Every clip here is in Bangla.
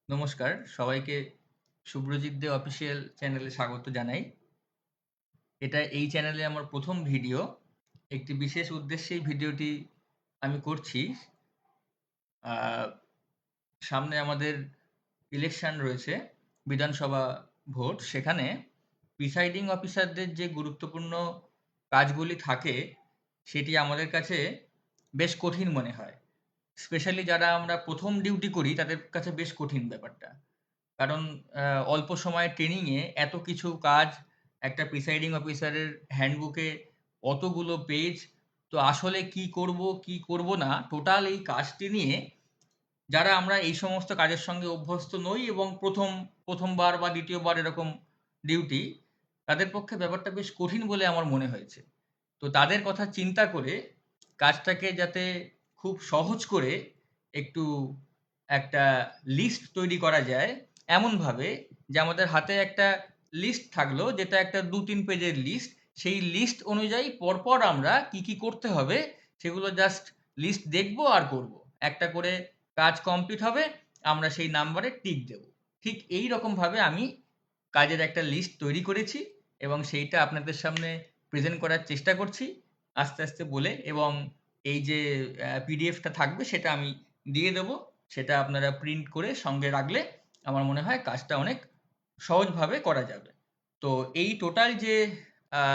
নমস্কার সবাইকে শুভ্রজিৎ দে অফিসিয়াল চ্যানেলে স্বাগত জানাই। এই চ্যানেলে আমার প্রথম ভিডিও। একটি বিশেষ উদ্দেশ্যে এই ভিডিওটি আমি করছি। আহ, সামনে আমাদের ইলেকশন রয়েছে, বিধানসভা ভোট। সেখানে প্রিসাইডিং অফিসারদের যে গুরুত্বপূর্ণ কাজগুলি থাকে সেটি আমাদের কাছে বেশ কঠিন মনে হয়। স্পেশালি যারা আমরা প্রথম ডিউটি করি তাদের কাছে বেশ কঠিন ব্যাপারটা। কারণ অল্প সময়ের ট্রেনিংয়ে এত কিছু কাজ, একটা প্রিসাইডিং অফিসারের হ্যান্ডবুকে অতগুলো পেজ। তো আসলে কি করব কি করব না, টোটাল এই কাজটি নিয়ে যারা আমরা এই সমস্ত কাজের সঙ্গে অভ্যস্ত নই এবং প্রথমবার বা দ্বিতীয়বার এরকম ডিউটি, তাদের পক্ষে ব্যাপারটা বেশ কঠিন বলে আমার মনে হয়েছে। তো তাদের কথা চিন্তা করে কাজটাকে যাতে খুব সহজ করে একটু একটা লিস্ট তৈরি করা যায়, এমনভাবে যে আমাদের হাতে একটা লিস্ট থাকলো, যেটা একটা ২-৩ পেজের লিস্ট। সেই লিস্ট অনুযায়ী পরপর আমরা কি কি করতে হবে সেগুলো জাস্ট লিস্ট দেখবো আর করব। একটা করে কাজ কমপ্লিট হবে, আমরা সেই নাম্বারে টিক দেব। ঠিক এই রকমভাবে আমি কাজের একটা লিস্ট তৈরি করেছি এবং সেইটা আপনাদের সামনে প্রেজেন্ট করার চেষ্টা করছি আস্তে আস্তে বলে। এবং এই যে পিডিএফটা থাকবে সেটা আমি দিয়ে দেবো। সেটা আপনারা প্রিন্ট করে সঙ্গে রাখলে আমার মনে হয় কাজটা অনেক সহজভাবে করা যাবে। তো এই টোটাল যে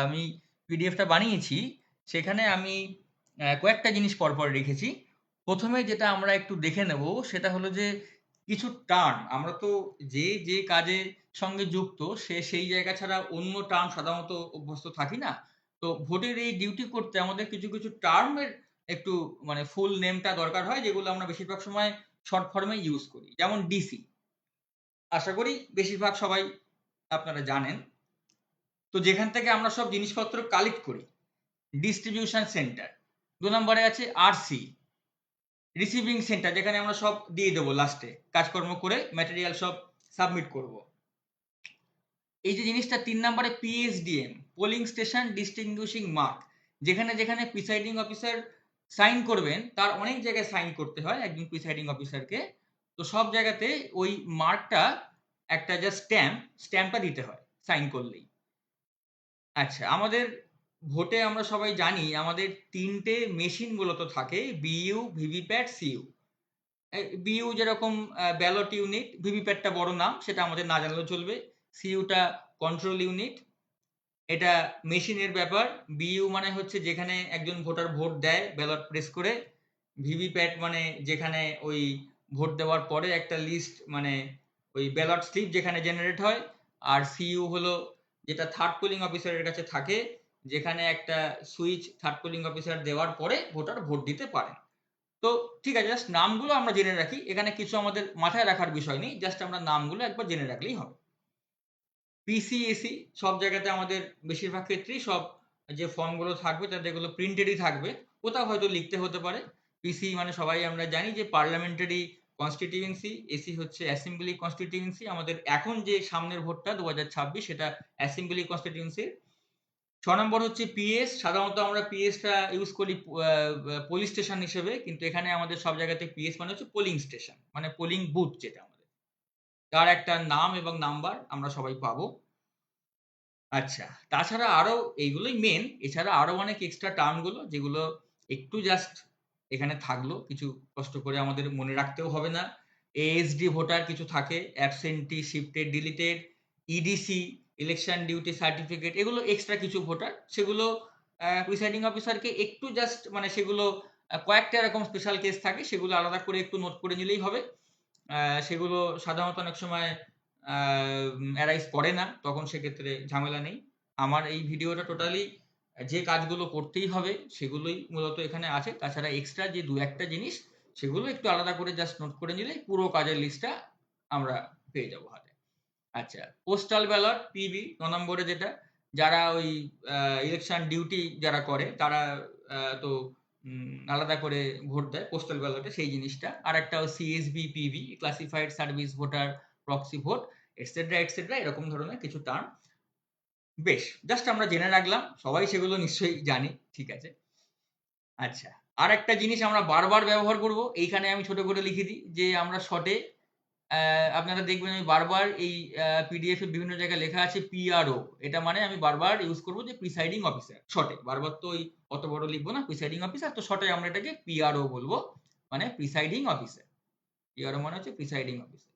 আমি পিডিএফটা বানিয়েছি, সেখানে আমি কয়েকটা জিনিস পরপর রেখেছি। প্রথমে যেটা আমরা একটু দেখে নেব সেটা হলো যে কিছু টার্ম, আমরা তো যে কাজে সঙ্গে যুক্ত সে সেই জায়গা ছাড়া অন্য টার্ম সাধারণত অভ্যস্ত থাকি না। তো ভোটের এই ডিউটি করতে আমাদের কিছু কিছু টার্মের একটু মানে ফুল নেমটা দরকার হয়, যেগুলো আমরা বেশিরভাগ সময় শর্ট ফর্মে ইউজ করি। যেমন ডিসি, আশা করি বেশিরভাগ সবাই আপনারা জানেন। তো যেখান থেকে আমরা সব জিনিসপত্র কালেক্ট করি, ডিস্ট্রিবিউশন সেন্টার। ২ নম্বরে আছে আরসি, রিসিভিং সেন্টার, যেখানে আমরা সব দিয়ে দেবো লাস্টে, কাজকর্ম করে ম্যাটেরিয়াল সব সাবমিট করব। এই যে জিনিসটা ৩ নম্বরে পিএসডিএম, পোলিং স্টেশন ডিস্টিংগুইশিং মার্ক, যেখানে যেখানে প্রিসাইডিং অফিসার সাইন করবেন, তার অনেক জায়গায় সাইন করতে হয় একজন প্রিসাইডিং অফিসারকে। তো সব জায়গাতে ওই মার্কটা, একটা জাস্ট স্ট্যাম্পটা দিতে হয় সাইন করলেই। আচ্ছা, আমাদের ভোটে আমরা সবাই জানি আমাদের ৩টে মেশিন মূলত থাকে, বিইউ, ভিভিপ্যাট, সিইউ। বিইউ যেরকম ব্যালট ইউনিট, ভিভিপ্যাটটা বড় নাম, সেটা আমাদের না জানলেও চলবে। সিইউটা কন্ট্রোল ইউনিট, এটা মেশিনের ব্যাপার। বিইউ মানে হচ্ছে যেখানে একজন ভোটার ভোট দেয় ব্যালট প্রেস করে। ভিভিপ্যাট মানে যেখানে ওই ভোট দেওয়ার পরে একটা লিস্ট, মানে ওই ব্যালট স্লিপ যেখানে জেনারেট হয়। আর সিইউ হলো যেটা থার্ড পোলিং অফিসারের কাছে থাকে, যেখানে একটা সুইচ থার্ড পোলিং অফিসার দেওয়ার পরে ভোটার ভোট দিতে পারেন। তো ঠিক আছে, জাস্ট নামগুলো আমরা জেনে রাখি, এখানে কিছু আমাদের মাথায় রাখার বিষয় নেই, জাস্ট আমরা নামগুলো একবার জেনে রাখলেই হবে। পিসিএসি, সব জায়গাতে আমাদের বেশিরভাগ ক্ষেত্রেই সব যে ফর্মগুলো থাকবে তাতে এগুলো প্রিন্টেডই থাকবে, কোথাও হয়তো লিখতে হতে পারে। পিসি মানে সবাই আমরা জানি যে পার্লামেন্টারি কনস্টিটিউয়েন্সি, এসি হচ্ছে অ্যাসেম্বলি কনস্টিটিউয়েন্সি। আমাদের এখন যে সামনের ভোটটা ২০২৬, সেটা অ্যাসেম্বলি কনস্টিটিউয়েন্সির। ৬ নম্বর হচ্ছে পিএস, সাধারণত আমরা পিএসটা ইউজ করি পুলিশ স্টেশন হিসেবে, কিন্তু এখানে আমাদের সব জায়গাতে পিএস মানে হচ্ছে পোলিং স্টেশন, মানে পোলিং বুথ যেটা আমাদের, তার একটা নাম এবং নাম্বার আমরা সবাই পাবো। আচ্ছা, তাছাড়া আরো এইগুলোই মেন, এছাড়া আরো অনেক এক্সট্রা টার্ম গুলো যেগুলো একটু জাস্ট এখানে থাকলো, কিছু কষ্ট করে আমাদের মনে রাখতেও হবে না। এএসডি ভোটার কিছু থাকে, absentee, shifted, deleted, EDC, election duty certificate, এগুলো এক্সট্রা কিছু ভোটার, সেগুলো প্রিসাইডিং অফিসারকে একটু জাস্ট মানে সেগুলো কয়েকটা এরকম স্পেশাল কেস থাকে, সেগুলো আলাদা করে একটু নোট করে নিলেই হবে। সেগুলো সাধারণত অনেক সময় অ্যারাইজ করে না, তখন সেক্ষেত্রে ঝামেলা নেই। আমার এই ভিডিওটা টোটালি যে কাজগুলো করতেই হবে সেগুলোই মূলত এখানে আছে। তাছাড়া এক্সট্রা যে ২-১টা জিনিস, সেগুলো একটু আলাদা করে জাস্ট নোট করে নিলেই পুরো কাজের লিস্টটা আমরা পেয়ে যাবো হাতে। আচ্ছা, পোস্টাল ব্যালট, পিবি ৯ নম্বরে যেটা, যারা ওই ইলেকশন ডিউটি যারা করে তারা তো আলাদা করে ভোট দেয় পোস্টাল ব্যালটে, সেই জিনিসটা। আর একটা CSB, PB, classified service voter, proxy vote, etcetera etcetera, এরকম ধরনের কিছু টার্ম। বেশ, জাস্ট আমরা জেনে রাখলাম, সবাই সেগুলো নিশ্চয়ই জানি, ঠিক আছে। আচ্ছা, আর একটা জিনিস আমরা বারবার ব্যবহার করব, এইখানে আমি ছোট করে লিখে দিই যে আমরা শর্টে আপনারা দেখবেন আমি বারবার এই পিডিএফ এ বিভিন্ন জায়গায় লেখা আছে পিআরও, এটা মানে আমি বারবার ইউজ করব যে প্রিসাইডিং অফিসার, শর্টে, বারবার তো ওই অত বড় লিখবো না, প্রিসাইডিং অফিসার, তো শর্টে আমরা এটাকে পিআরও বলবো, মানে প্রিসাইডিং অফিসার। পিআরও মানে হচ্ছে প্রিসাইডিং অফিসার।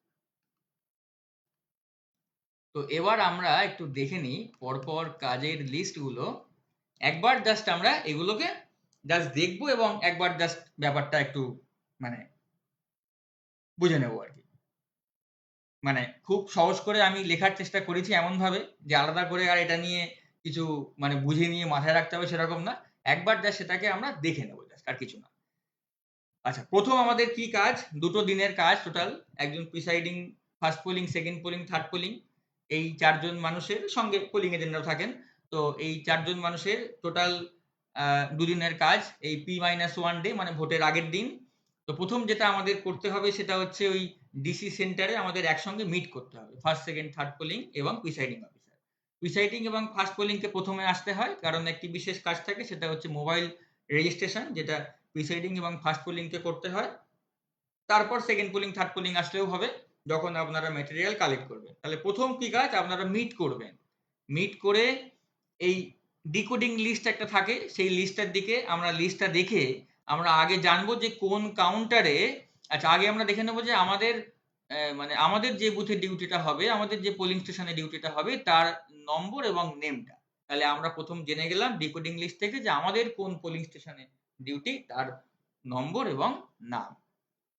তো এবার আমরা একটু দেখে নিই পরপর কাজের লিস্টগুলো। একবার জাস্ট আমরা এগুলোকে জাস্ট দেখবো এবং একবার জাস্ট ব্যাপারটা একটু মানে বুঝে নেবো আর কি। মানে খুব সহজ করে আমি লেখার চেষ্টা করেছি এমন ভাবে যে আলাদা করে আর এটা নিয়ে কিছু মানে বুঝে নিয়ে মাথায় রাখতে হবে সেরকম না, একবার জাস্ট সেটাকে আমরা দেখে নেবো, জাস্ট আর কিছু না। আচ্ছা, প্রথম আমাদের কি কাজ, দুটো দিনের কাজ টোটাল, একজন presiding, first polling, second polling, third polling, এই চারজন মানুষের সঙ্গে পোলিং এজেন্টরাও থাকেন, তো এই চারজন মানুষের টোটাল দুদিনের কাজ, এই P-1 ডে মানে ভোটের আগের দিন। তো প্রথম যেটা আমাদের করতে হবে সেটা হচ্ছে ওই ডিসি সেন্টারে আমাদের একসঙ্গে মিট করতে হবে, ফার্স্ট সেকেন্ড থার্ড পোলিং এবং প্রিসাইডিং অফিসার। প্রিসাইডিং এবং ফার্স্ট পোলিংকে প্রথমে আসতে হয় কারণ একটি বিশেষ কাজ থাকে, সেটা হচ্ছে মোবাইল রেজিস্ট্রেশন, যেটা প্রিসাইডিং এবং ফার্স্ট পোলিংকে করতে হয়। তারপর সেকেন্ড পোলিং থার্ড পোলিং আসলেও হবে যখন আপনারা ম্যাটেরিয়াল কালেক্ট করবেন। তাহলে প্রথম কি কাজ, আপনারা মিট করবেন। মিট করে এই ডিকোডিং লিস্ট একটা থাকে, সেই লিস্টটার দিকে আমরা লিস্টটা দেখে আমরা আগে জানবো যে কোন কাউন্টারে, আচ্ছা আগে আমরা দেখে নেবো যে আমাদের মানে আমাদের যে বুথে ডিউটিটা হবে, আমাদের যে পোলিং স্টেশনে ডিউটিটা হবে তার নম্বর এবং নেমটা। তাহলে আমরা প্রথম জেনে গেলাম ডিকোডিং লিস্ট থেকে যে আমাদের কোন পোলিং স্টেশনে ডিউটি, তার নম্বর এবং নাম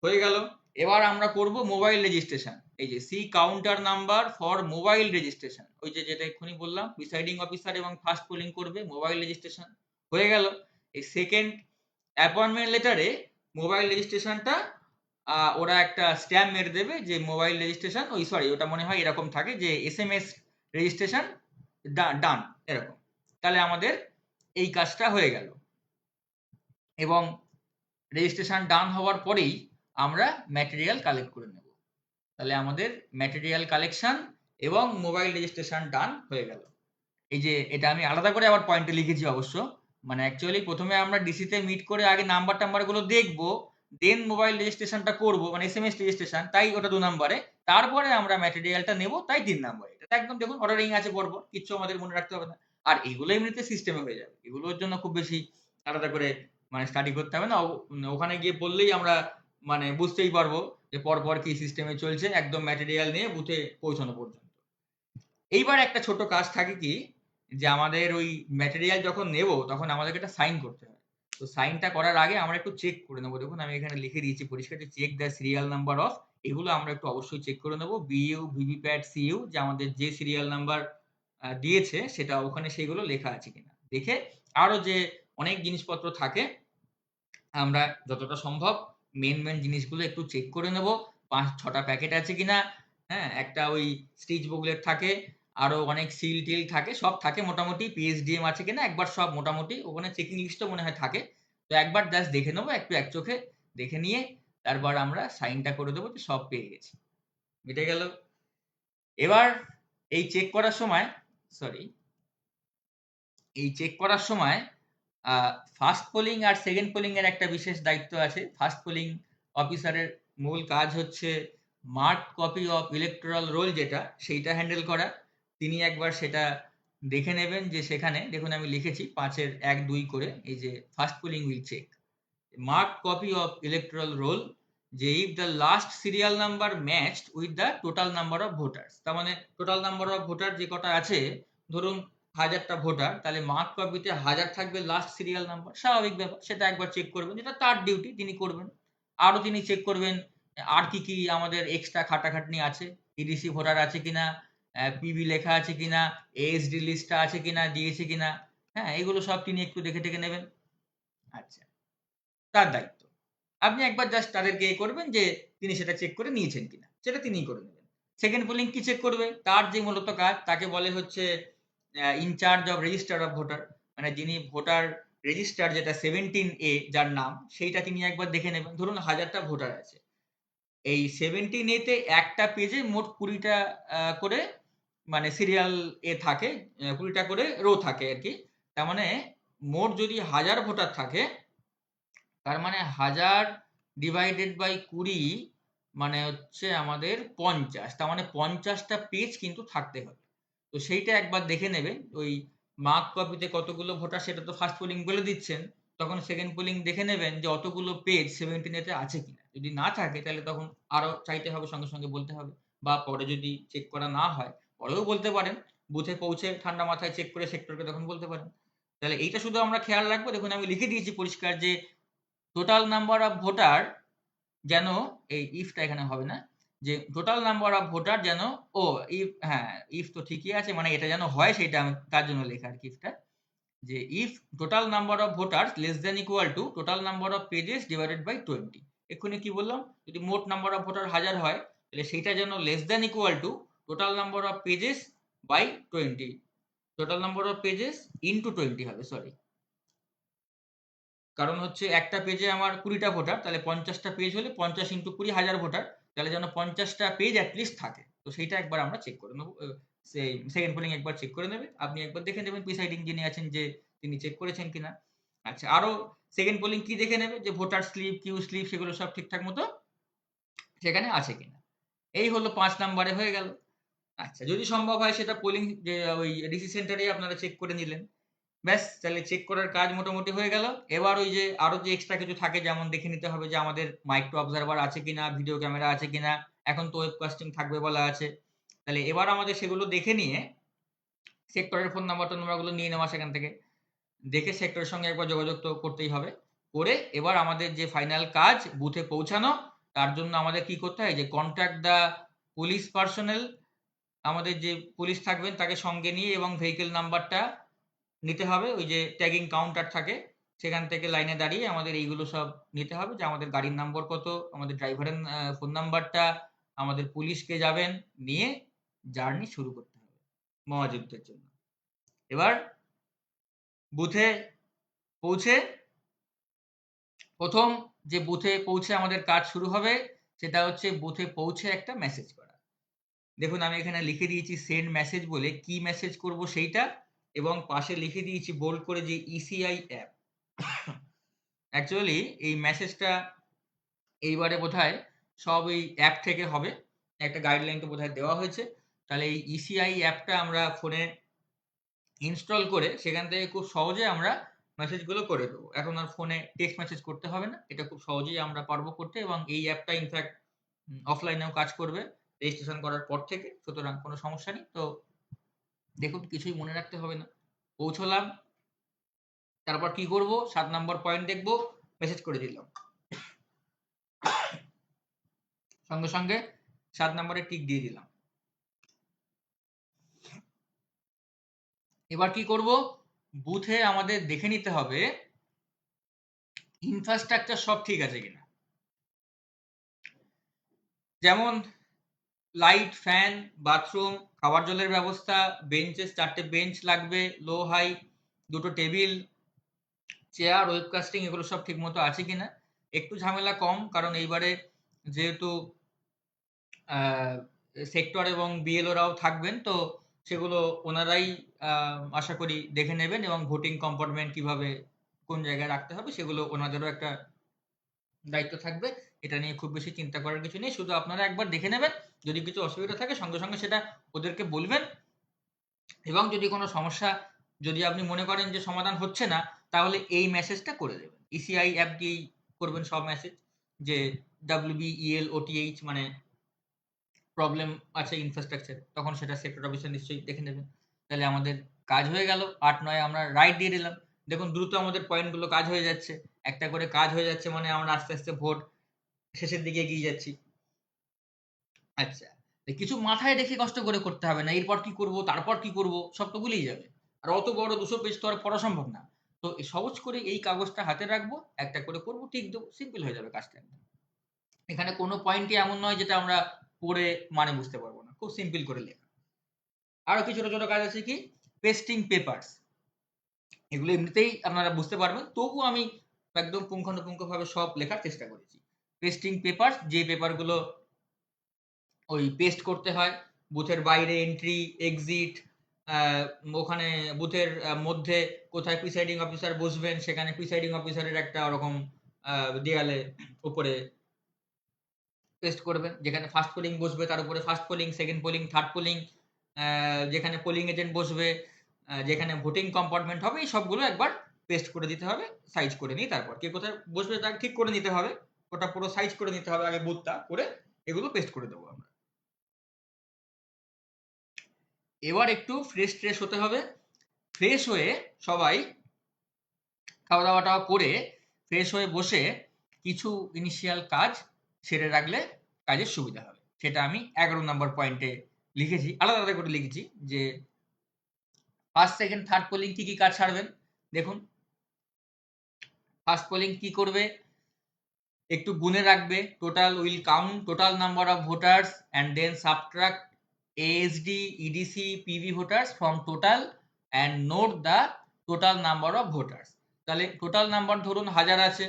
হয়ে গেল। এবার আমরা করব মোবাইল রেজিস্ট্রেশন, এই যে see counter number for mobile registration, ওই যে যেটা এক্ষুনি বললাম প্রিসাইডিং অফিসার এবং ফার্স্ট পোলিং করবে, মোবাইল রেজিস্ট্রেশন হয়ে গেল। এই সেকেন্ড অ্যাপয়েন্টমেন্ট লেটারে মোবাইল রেজিস্ট্রেশনটা ওরা একটা স্ট্যাম্প মেরে দেবে যে মোবাইল রেজিস্ট্রেশন, ওই সরি ওটা মনে হয় এরকম থাকে যে এসএমএস রেজিস্ট্রেশন ডান, এরকম। তাহলে আমাদের এই কাজটা হয়ে গেল এবং রেজিস্ট্রেশন ডান হওয়ার পরেই আমরা ম্যাটেরিয়াল কালেক্ট করে নেব। তাহলে আমাদের ম্যাটেরিয়াল কালেকশন এবং মোবাইল রেজিস্ট্রেশন ডান হয়ে গেল। এই যে এটা আমি আলাদা করে আবার পয়েন্টে লিখেছি অবশ্য, মানে অ্যাকচুয়ালি প্রথমে আমরা ডিসিতে মিট করে আগে নাম্বার গুলো দেখবো, দেন মোবাইল রেজিস্ট্রেশনটা করব, মানে এসএমএস রেজিস্ট্রেশন, তাই ওটা 2 নম্বরে, তারপরে আমরা ম্যাটেরিয়ালটা নেব, তাই 3 নম্বরে। এটা একদম দেখুন অর্ডারিং আছে পরপর, কিচ্ছু আমাদের মনে রাখতে হবে না। আর এগুলো এমনিতে সিস্টেমে হয়ে যাবে, এগুলোর জন্য খুব বেশি আলাদা করে মানে স্টাডি করতে হবে না, ওখানে গিয়ে বললেই আমরা মানে বুঝতেই পারবো যে পরপর কি সিস্টেমে চলছে একদম ম্যাটেরিয়াল নিয়ে বুথে পৌঁছানো পর্যন্ত। এইবার একটা ছোট কাজ থাকে কি, যে আমাদের ওই ম্যাটেরিয়াল যখন নেব তখন আমাদেরকে একটা সাইন করতে হয়। তো সাইনটা করার আগে আমরা একটু চেক করে নেবো, দেখুন আমি এখানে লিখে দিয়েছি পরিষ্কার যে check the serial number of, এগুলো আমরা একটু অবশ্যই চেক করে নেবো, বিইউ ভিভিপ্যাট সিইউ, যে আমাদের যে সিরিয়াল নাম্বার দিয়েছে সেটা ওখানে সেগুলো লেখা আছে কিনা দেখে, আরো যে অনেক জিনিসপত্র থাকে আমরা যতটা সম্ভব মেন জিনিসগুলো একটু চেক করে নেব, 5-6টা প্যাকেট আছে কিনা, হ্যাঁ একটা ওই স্টিচ বুকলেট থাকে, আরো অনেক সিল টিল থাকে, সব থাকে মোটামুটি, পিএসডিএম আছে কিনা একবার সব মোটামুটি, ওখানে চেকিং লিস্টও মনে হয় থাকে, তো একবার জাস্ট দেখে নেবো, একটু এক চোখে দেখে নিয়ে তারপর আমরা সাইনটা করে দেবো যে সব পেয়ে গেছি, মিটে গেল। এবার এই চেক করার সময় ফার্স্ট পোলিং আর সেকেন্ড পোলিং এর একটা বিশেষ দায়িত্ব আছে। ফার্স্ট পোলিং অফিসারের মূল কাজ হচ্ছে mark copy of electoral role, যেটা সেইটা হ্যান্ডেল করা। তিনি একবার সেটা দেখে নেবেন যে সেখানে দেখুন আমি লিখেছি 5-এর 1-2 করে, এই যে first polling will check mark copy of electoral roll, যে if the last serial number matched with the total number of voters, তার মানে টোটাল নাম্বার অফ ভোটার যে কটা আছে, ধরুন 1000টা ভোটার, তাহলে মার্ক কপিতে 1000 থাকবে লাস্ট সিরিয়াল নাম্বার, স্বাভাবিক ব্যাপার, সেটা একবার চেক করবেন, যেটা তার ডিউটি তিনি করবেন। আরো তিনি চেক করবেন আর কি কি আমাদের এক্সট্রা খাটাখাটনি আছে, ইডিসি ভোটার আছে কিনা, পিবি লেখা আছে কিনা, এএসডি লিস্টটা আছে কিনা, দিয়েছে কিনা, হ্যাঁ এগুলো সব তিনি একটু দেখে টেকে নেবেন। আচ্ছা, তার দায়িত্ব, আপনি একবার জাস্ট তাদেরকে করবেন যে তিনি সেটা চেক করে নিয়েছেন কিনা, সেটা তিনিই করে নেবেন। সেকেন্ড পোলিং কি চেক করবে, তার যে মূলত কাজ তাকে বলে হচ্ছে incharge of register of voter, মানে যিনি ভোটার রেজিস্টার যেটা 17A যার নাম, সেইটা তিনি একবার দেখে নেবেন। ধরুন 1000টা ভোটার আছে, এই 17A তে একটা পেজে মোট 20টা করে মানে সিরিয়াল এ থাকে, 20টা করে রো থাকে আর কি। তার মানে মোট যদি 1000 ভোটার থাকে, তার মানে 1000 ডিভাইডেড বাই 20 মানে হচ্ছে আমাদের 50, তার মানে 50টা পেজ কিন্তু থাকতে হবে। তো সেইটা একবার দেখে নেবেন। ওই মার্ক কপিতে কতগুলো ভোটার সেটা তো ফার্স্ট পোলিং বলে দিচ্ছেন, তখন সেকেন্ড পোলিং দেখে নেবেন যে অতগুলো পেজ 17 আছে কিনা। যদি না থাকে তাহলে তখন আরো চাইতে হবে, সঙ্গে সঙ্গে বলতে হবে, বা পরে যদি চেক করা না হয় পরেও বলতে পারেন, বুথে পৌঁছে ঠান্ডা মাথায় চেক করে সেক্টরকে তখন বলতে পারেন। তাহলে এইটা শুধু আমরা খেয়াল রাখবো। দেখুন আমি লিখে দিয়েছি পরিষ্কার যে টোটাল নাম্বার অফ ভোটার যেন, এই ইফটা এখানে হবে না, যে টোটাল নাম্বার অফ ভোটার যেন, ও ইফ, হ্যাঁ ইফ তো ঠিকই আছে, মানে এটা যেন হয় সেটা আমি তার জন্য লেখা আর কি ইফটা, যে if total number of voters less than equal to total number of pages divided by 20। এক্ষুনি কি বললাম, যদি মোট নাম্বার অফ ভোটার 1000 হয় তাহলে সেইটা যেন less than equal to total number of pages by 20, total number of pages into 20 হবে, সরি। কারণ হচ্ছে একটা পেজে আমার 20টা ভোটার, তাহলে 50টা পেজ হলে 50 ইন্টু 20 1000 ভোটার, তাহলে যেন 50টা পেজ অ্যাটলিস্ট থাকে। তো সেইটা একবার আমরা চেক করে নেবো। সেই সেকেন্ড পোলিং একবার চেক করে নেবে, আপনি একবার দেখে নেবেন প্রিসাইডিং যিনি আছেন যে তিনি চেক করেছেন কিনা। আচ্ছা, আরো সেকেন্ড পোলিং কি দেখে নেবে, যে ভোটার স্লিপ, কিউ স্লিপ সেগুলো সব ঠিকঠাক মতো সেখানে আছে কিনা। এই হলো 5 নম্বরে হয়ে গেল। আচ্ছা, যদি সম্ভব হয় সেটা পোলিং যে ওই ডিসি সেন্টারে আপনারা চেক করে নিলেন। ব্যাস, তাহলে চেক করার কাজ মোটামুটি হয়ে গেল। এবার ওই যে আরো যে এক্সট্রা কিছু থাকে, যেমন দেখে নিতে হবে যে আমাদের মাইক টু অবজারভার আছে কিনা, ভিডিও ক্যামেরা আছে কিনা, এখন তো ওয়েবকাস্টিং থাকবে বলা আছে। তাহলে এবার আমাদের সেগুলো দেখে নিয়ে সেক্টরের ফোন নাম্বারগুলো নিয়ে নেওয়া সেখান থেকে, দেখে সেক্টরের সঙ্গে একবার যোগাযোগ তো করতেই হবে। করে এবার আমাদের যে ফাইনাল কাজ বুথে পৌঁছানো, তার জন্য আমাদের কি করতে হয়, যে কন্ট্যাক্ট দ্য পুলিশ পার্সোনেল, আমাদের যে পুলিশ থাকবেন তাকে সঙ্গে নিয়ে এবং ভেহিকেল নাম্বারটা নিতে হবে। ওই যে ট্যাগিং কাউন্টার থাকে সেখান থেকে লাইনে দাঁড়িয়ে আমাদের এইগুলো সব নিতে হবে, যে আমাদের গাড়ির নম্বর কত, আমাদের ড্রাইভারের ফোন নাম্বারটা, আমাদের পুলিশকে যাবেন নিয়ে জার্নি শুরু করতে হবে মহাযুদ্ধের জন্য। এবার বুথে পৌঁছে, প্রথম যে বুথে পৌঁছে আমাদের কাজ শুরু হবে সেটা হচ্ছে বুথে পৌঁছে একটা মেসেজ করা। দেখুন আমি এখানে লিখে দিয়েছি সেন্ড মেসেজ বলে, কি মেসেজ করব সেইটা, এবং পাশে লিখে দিয়েছি বোল্ড করে যে ইসিআই অ্যাপ। অ্যাকচুয়ালি এই মেসেজটা এইবারে বোধহয় সব ওই অ্যাপ থেকে হবে, একটা গাইডলাইন তো বোধহয় দেওয়া হয়েছে। তাহলে এই ইসিআই অ্যাপটা আমরা ফোনে ইনস্টল করে সেখান থেকে খুব সহজে আমরা মেসেজগুলো করে দেবো। এখন আর ফোনে টেক্সট মেসেজ করতে হবে না, এটা খুব সহজেই আমরা পারবো করতে, এবং এই অ্যাপটা ইনফ্যাক্ট অফলাইনেও কাজ করবে রেজিস্ট্রেশন করার পর থেকে, সুতরাং কোনো সমস্যা নেই। তো দেখুন কিছুই মনে রাখতে হবে না, পৌঁছলাম, তারপর কি করব, 7 নম্বর পয়েন্ট দেখবো, মেসেজ করে দিলাম, সঙ্গে সঙ্গে 7 নম্বরে টিক দিয়ে দিলাম। এবার কি করব, বুথে আমাদের দেখে নিতে হবে ইনফ্রাস্ট্রাকচার সব ঠিক আছে কিনা। যেমন লাইট, ফ্যান, বাথরুম, খাবার জলের ব্যবস্থা, বেঞ্চেস 4টে বেঞ্চ লাগবে, লো হাই 2টো টেবিল, চেয়ার, ওয়েবকাস্টিং এগুলো সব ঠিক মতো আছে কিনা। একটু ঝামেলা কম, কারণ এইবারে যেহেতু সেক্টর এবং বিএলওরাও থাকবেন, তো সেগুলো ওনারাই আশা করি দেখে নেবেন, এবং ভোটিং কম্পার্টমেন্ট কিভাবে কোন জায়গায় রাখতে হবে সেগুলো ওনাদেরও একটা দায়িত্ব থাকবে। এটা নিয়ে খুব বেশি চিন্তা করার কিছু নেই, শুধু আপনারা একবার দেখে নেবেন, যদি কিছু অসুবিধা থাকে সঙ্গে সঙ্গে সেটা ওদেরকে বলবেন, এবং যদি কোনো সমস্যা, যদি আপনি মনে করেন যে সমাধান হচ্ছে না, তাহলে এই মেসেজটা করে দেবেন, ইসিআই অ্যাপ দিয়েই করবেন সব মেসেজ, যে WBELOTH মানে প্রবলেম আছে ইনফ্রাস্ট্রাকচার, তখন সেটা সেক্টর অফিসার নিশ্চয়ই দেখে নেবেন। তাহলে আমাদের কাজ হয়ে গেল। 8-9 আমরা রাইট দিয়ে দিলাম। দেখুন দ্রুত আমাদের পয়েন্টগুলো কাজ হয়ে যাচ্ছে, একটা করে কাজ হয়ে যাচ্ছে, মানে আমরা আস্তে আস্তে ভোট শেষের দিকে এগিয়ে যাচ্ছি। আচ্ছা, কিছু মাথায় রেখে কষ্ট করে করতে হবে না, এরপর কি করব, তারপর কি করব, সব তো ভুলেই যাবে। আর অত বড় 200 পেজ তো আর পড়া সম্ভব না। তো সহজ করে এই কাগজটা হাতে রাখবো, একটা করে করব, টিক দেবো, সিম্পল হয়ে যাবে কাজটা। এখানে কোনো পয়েন্টই এমন নয় যেটা আমরা পড়ে মানে বুঝতে পারবো না, খুব সিম্পল করে লেখা। আরো কি ছোট ছোট কাজ আছে, কি পেস্টিং পেপারস, এগুলো এমনিতেই আপনারা বুঝতে পারবেন, তবু আমি একদম পুঙ্খানুপুঙ্খভাবে সব লেখার চেষ্টা করেছি। পেস্টিং পেপারস, যে পেপারগুলো ওই পেস্ট করতে হয় বুথের বাইরে, এন্ট্রি এক্সিট, ওখানে বুথের মধ্যে কোথায় প্রিসাইডিং অফিসার বসবেন, সেখানে প্রিসাইডিং অফিসারের একটা ওরকম দেয়ালে উপরে পেস্ট করবেন। যেখানে ফার্স্ট পোলিং বসবে তার উপরে first polling, second polling, third polling, যেখানে পোলিং এজেন্ট বসবে, যেখানে ভোটিং কম্পার্টমেন্ট হবে, এই সবগুলো একবার পেস্ট করে দিতে হবে। সাইজ করে নিয়ে তারপর কে কোথায় বসবে তা ঠিক করে নিতে হবে। ওটা পুরো সাইজ করে নিতে হবে আগে, বুথটা করে এগুলো পেস্ট করে দেবো আমরা। এবার একটু ফ্রেশ হতে হবে। ফ্রেশ হয়ে সবাই খাওয়া দাওয়াটা করে ফ্রেশ হয়ে বসে কিছু ইনিশিয়াল কাজ সেরে রাখলে কাজের সুবিধা হবে। সেটা আমি 11 নম্বর পয়েন্টে লিখেছি, আলাদা আলাদা করে লিখেছি যে ফার্স্ট সেকেন্ড থার্ড পোলিং কি কি কাজ ছাড়বেন। দেখুন, ফার্স্ট পোলিং কি করবে, একটু গুনে রাখবে, total will count total number of voters and then subtract ASD, EDC, PV voters from total and note the total number of voters. তাহলে টোটাল নাম্বার ধরুন 1000 আছে,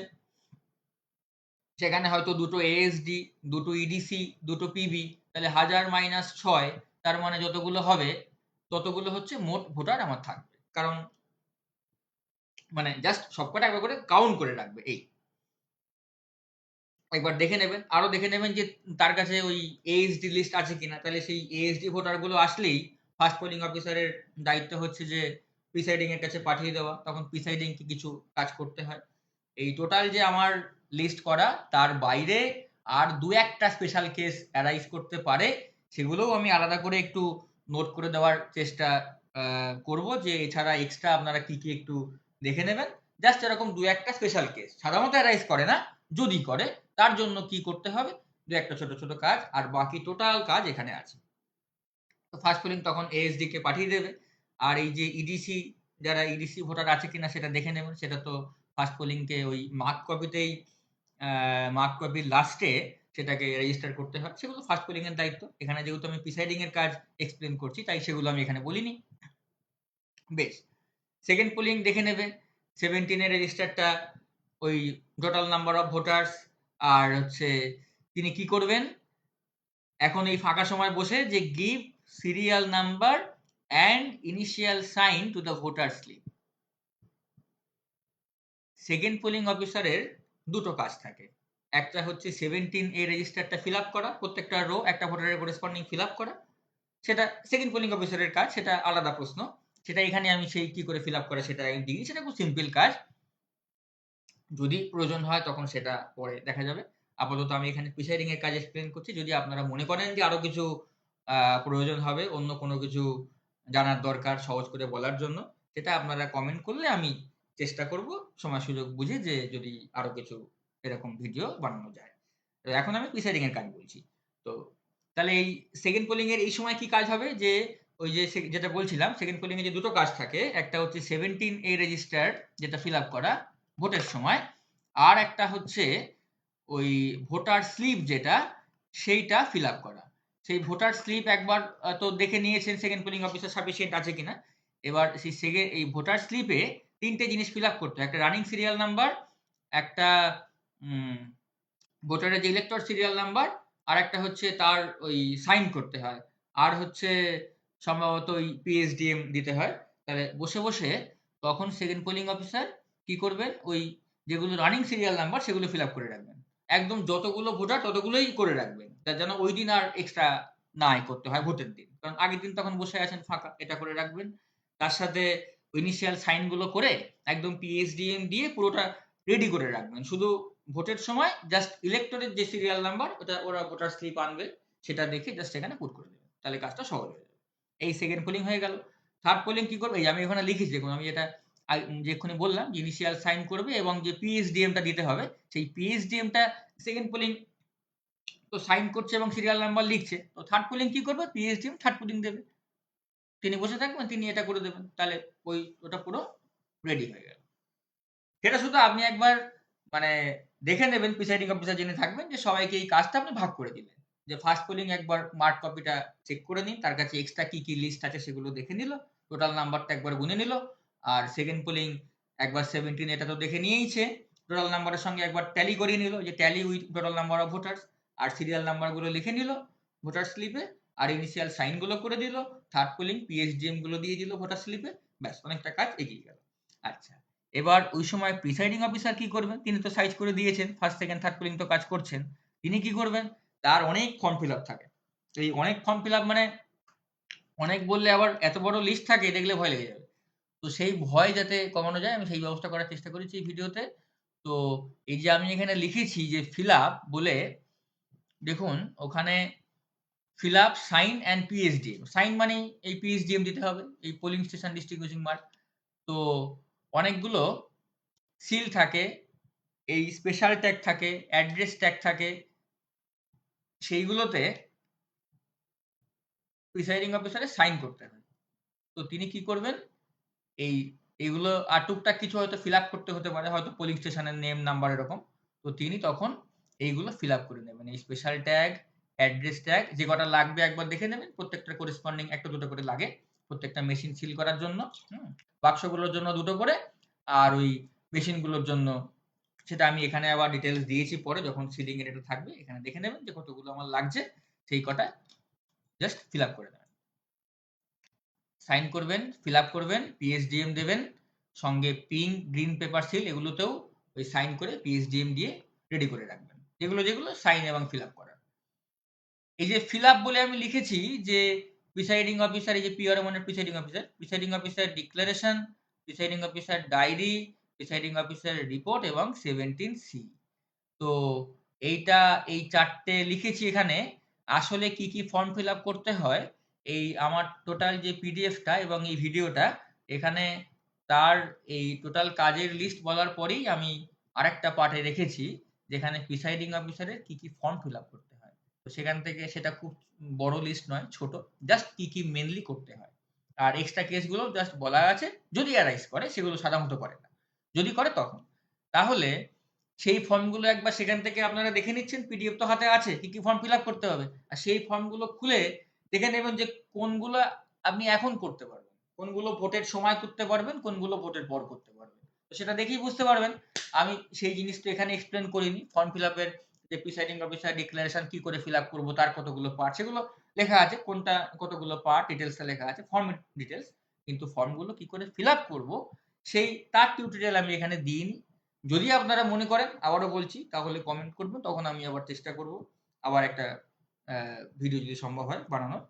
সেখানে হয়তো দুটো ASD, দুটো EDC, দুটো PV, তাহলে 1000 মাইনাস 6, তার মানে যতগুলো হবে ততগুলো হচ্ছে মোট ভোটার আমার থাকবে। কারণ মানে জাস্ট সবকটা একবার করে কাউন্ট করে রাখবে। এই একবার দেখে নেবেন, আরো দেখে নেবেন যে তার কাছে ওই ASD লিস্ট আছে কিনা। তাহলে সেই ASD ভোটার গুলো আসলেই ফার্স্ট পোলিং অফিসারের দায়িত্ব হচ্ছে যে প্রিসাইডিং এর কাছে পাঠিয়ে দেওয়া, তখন প্রিসাইডিং কে কিছু কাজ করতে হয়। এই টোটাল যে আমার লিস্ট করা তার বাইরে আর দু একটা স্পেশাল কেস অ্যারাইজ করতে পারে, সেগুলোও আমি আলাদা করে একটু নোট করে দেওয়ার চেষ্টা করব, যে এছাড়া এক্সট্রা আপনারা কি কি একটু দেখে নেবেন। জাস্ট এরকম দু একটা স্পেশাল কেস সাধারণত অ্যারাইজ করে না, যদি করে তার জন্য কি করতে হবে, দু একটা ছোট ছোট কাজ, আর বাকি টোটাল কাজ এখানে আছে। তো ফার্স্ট পোলিং তখন ASD কে পাঠিয়ে দেবে। আর এই যে EDC, যারা EDC ভোটার আছে কিনা সেটা দেখে নেবেন। সেটা তো ফার্স্ট পোলিং কে ওই মার্ক কপিতেই, মার্ক কপির লাস্টে সেটাকে রেজিস্টার করতে হয়, সেগুলো ফার্স্ট পোলিং এর দায়িত্ব। এখানে যেহেতু আমি প্রিসাইডিং এর কাজ এক্সপ্লেন করছি তাই সেগুলো আমি এখানে বলিনি। বেশ, সেকেন্ড পোলিং দেখে নেবে। 17 এর রেজিস্টারটা ওই টোটাল নাম্বার অফ ভোটার্স, আর হচ্ছে তিনি কি করবেন এখন এই ফাঁকা সময় বসে, যে give serial number and initial sign to the voter slip. Second polling অফিসারের দুটো কাজ থাকে। একটা হচ্ছে 17 এর রেজিস্টারটা ফিল আপ করা, প্রত্যেকটা রো একটা ভোটারের করেসপন্ডিং ফিল আপ করা, সেটা সেকেন্ড পোলিং অফিসারের কাজ, সেটা আলাদা প্রশ্ন। সেটা এখানে আমি সেই কি করে ফিল আপ করা সেটা দিই, সেটা খুব সিম্পল কাজ, যদি প্রয়োজন হয় তখন সেটা পরে দেখা যাবে। আপাতত আমি এখানে প্রিসাইডিং এর কাজ এক্সপ্লেন করছি। যদি আপনারা মনে করেন যে আরো কিছু প্রয়োজন হবে, অন্য কোনো কিছু জানার দরকার সহজ করে বলার জন্য, সেটা আপনারা কমেন্ট করলে আমি চেষ্টা করব সময় সুযোগ বুঝে যে যদি আরো কিছু এরকম ভিডিও বানানো যায়। তো এখন আমি প্রিসাইডিং এর কাজ বলছি। তো তাহলে এই সেকেন্ড পোলিং এর এই সময় কি কাজ হবে, যে ওই যে যেটা বলছিলাম সেকেন্ড পোলিং এ যে দুটো কাজ থাকে, একটা হচ্ছে 17 এ রেজিস্টার যেটা ফিল আপ করা ভোটের সময়, আর একটা হচ্ছে ওই ভোটার স্লিপ যেটা, সেইটা ফিল আপ করা। সেই ভোটার স্লিপ একবার তো দেখে নিয়েছেন সেকেন্ড পোলিং অফিসার সাফিসিয়েন্ট আছে কিনা। এবার সেই এই ভোটার স্লিপে তিনটে জিনিস ফিল আপ করতে হয়, একটা রানিং সিরিয়াল নাম্বার, একটা ভোটারের যে ইলেক্টর সিরিয়াল নাম্বার, আর একটা হচ্ছে তার ওই সাইন করতে হয়, আর হচ্ছে সম্ভবত ওই PSDM দিতে হয়। তাহলে বসে বসে তখন সেকেন্ড পোলিং অফিসার কি করবেন, ওই যেগুলো রানিং সিরিয়াল নাম্বার সেগুলো ফিল আপ করে রাখবেন। একদম যতগুলো ভোটার ততগুলোই করে রাখবেন, তার যেন ওই দিন আর এক্সট্রা না করতে হয় ভোটের দিন, কারণ আগের দিন তখন বসে আছেন ফাঁকা, এটা করে রাখবেন। তার সাথে ইনিশিয়াল সাইন গুলো করে একদম PSDM দিয়ে পুরোটা রেডি করে রাখবেন। শুধু ভোটের সময় জাস্ট ইলেক্টরের যে সিরিয়াল নাম্বার ওটা ওরা ভোটার স্লিপ আনবে, সেটা দেখে জাস্ট এখানে পুট করে দেবে, তাহলে কাজটা সহজ হয়ে যাবে। এই সেকেন্ড পোলিং হয়ে গেল। থার্ড পোলিং কি করবে, এই আমি এখানে লিখেছি দেখুন, আমি যেটা যেক্ষুনি বললাম যে ইনিশিয়াল সাইন করবে এবং যে PSDM টা দিতে হবে, সেই PSDM টা সেকেন্ড পোলিং তো সাইন করছে এবং সিরিয়াল নাম্বার লিখছে, তো থার্ড পোলিং কি করবে, PSDM থার্ড পোলিং দেবে, তিনি বসে থাকবেন, তিনি এটা করে দেবেন, তাহলে ওই ওটা পুরো রেডি হয়ে গেল। সেটা শুধু আপনি একবার মানে দেখে নেবেন, প্রিসাইডিং অফিসার জেনে থাকবেন যে সবাইকে এই কাজটা আপনি ভাগ করে দিলেন, যে ফার্স্ট পোলিং একবার মার্ক কপিটা চেক করে নিন, তার কাছে এক্সট্রা কি কি লিস্ট আছে সেগুলো দেখে নিল, টোটাল নাম্বারটা একবার গুনে নিল। আর সেকেন্ড পোলিং একবার 17 এটা তো দেখে নিয়েইছে, টোটাল নাম্বারের সঙ্গে একবার ট্যালি করিয়ে নিল, যে tally with total number of voters, আর সিরিয়াল নাম্বারগুলো লিখে নিল ভোটার স্লিপে, আর ইনিশিয়াল সাইন গুলো করে দিল, থার্ড পোলিং PSDM গুলো দিয়ে দিল ভোটার স্লিপে, ব্যাস অনেকটা কাজ এগিয়ে গেল। আচ্ছা, এবার ওই সময় প্রিসাইডিং অফিসার কি করবেন, তিনি তো সাইজ করে দিয়েছেন, ফার্স্ট সেকেন্ড থার্ড পোলিং তো কাজ করছেন, তিনি কি করবেন, তার অনেক ফর্ম ফিল আপ থাকে। এই অনেক ফর্ম ফিল আপ মানে অনেক বললে আবার এত বড় লিস্ট থাকে দেখলে ভয় লেগে যাবে। তো সেই ভয় যাতে কমানো যায় আমি সেই ব্যবস্থা করার চেষ্টা করেছি এই ভিডিওতে। তো এই যে আমি এখানে লিখেছি যে ফিল আপ বলে, দেখুন ওখানে fill up sign and PSDM. Sign মানেই এই পিএসডিএম দিতে হবে, এই পোলিং স্টেশন ডিস্ট্রিবিউশন মার্ক। তো অনেকগুলো সিল থাকে, এই স্পেশাল ট্যাগ থাকে, অ্যাড্রেস ট্যাগ থাকে, সেইগুলোতে প্রিসাইডিং অফিসারের সাইন করতে হয়। তো তিনি কি করবেন, এইগুলো আর টুকটাক কিছু হয়তো ফিল আপ করতে হতে পারে, হয়তো পোলিং স্টেশনের নেম নাম্বার এরকম। তো তিনি তখন এইগুলো ফিল আপ করে নেবেন, এই স্পেশাল ট্যাগ, অ্যাড্রেস ট্যাগ, যে কটা লাগবে একবার দেখে নেবেন, প্রত্যেকটা করেসপন্ডিং একটা দুটো করে লাগে প্রত্যেকটা মেশিন সিল করার জন্য। বাক্সগুলোর জন্য দুটো করে, আর ওই মেশিনগুলোর জন্য সেটা আমি এখানে আবার ডিটেলস দিয়েছি, পরে যখন সিলিং এর এটা থাকবে এখানে দেখে নেবেন যে কতগুলো আমার লাগছে, সেই কটা জাস্ট ফিল আপ করে নেবেন, সাইন করবেন, ফিল আপ করবেন, পিএসডিএম দেবেন, সঙ্গে পিঙ্ক গ্রিন পেপার সিল এগুলোতেও ওই সাইন করে পিএসডিএম দিয়ে রেডি করে রাখবেন, যেগুলো যেগুলো সাইন এবং ফিল আপ করার। এই যে ফিল আপ বলে আমি লিখেছি যে প্রিসাইডিং অফিসার, এই যে পিআরও মানে presiding officer declaration, presiding officer diary, presiding officer report এবং 17C। তো এইটা এই চারটে লিখেছি এখানে। আসলে কি কি ফর্ম ফিল আপ করতে হয়, এই আমার টোটাল যে পিডিএফটা এবং এই ভিডিওটা, এখানে তার এই টোটাল কাজের লিস্ট বলার পরেই আমি আরেকটা পার্টে রেখেছি যেখানে প্রিসাইডিং অফিসারের কি কি ফর্ম ফিল আপ করতে হয়। তো সেখান থেকে সেটা খুব বড় লিস্ট নয়, ছোট, জাস্ট কি কি মেনলি করতে হয়। আর এক্সট্রা কেসগুলো জাস্ট বলা আছে, যদি অ্যারাইজ করে, সেগুলো সাধারণত করে না, যদি করে তখন। তাহলে সেই ফর্মগুলো একবার সেখান থেকে আপনারা দেখে নিচ্ছেন, পিডিএফ তো হাতে আছে, কি কি ফর্ম ফিল আপ করতে হবে, আর সেই ফর্মগুলো খুলে দেখে নেবেন যে কোনগুলো আপনি এখন করতে পারবেন, কোনগুলো ভোটের সময় করতে পারবেন, কোনগুলো ভোটের পর করতে পারবেন। তো সেটা দেখেই বুঝতে পারবেন। আমি সেই জিনিসটা এখানে এক্সপ্লেন করিনি। ফর্ম ফিল আপের যে প্রিসাইডিং অফিসার ডিক্লারেশন কি করে ফিল আপ করবো, তার কতগুলো পার্ট, সেগুলো লেখা আছে, কোনটা কতগুলো পার্ট ডিটেলসটা লেখা আছে, ফর্ম ডিটেলস। কিন্তু ফর্মগুলো কি করে ফিল আপ করবো সেই তার টিউটোরিয়াল আমি এখানে দিইনি। যদি আপনারা মনে করেন, আবারও বলছি, তাহলে কমেন্ট করবেন, তখন আমি আবার চেষ্টা করব আবার একটা ভিডিও যদি সম্ভব হয় বানানোর।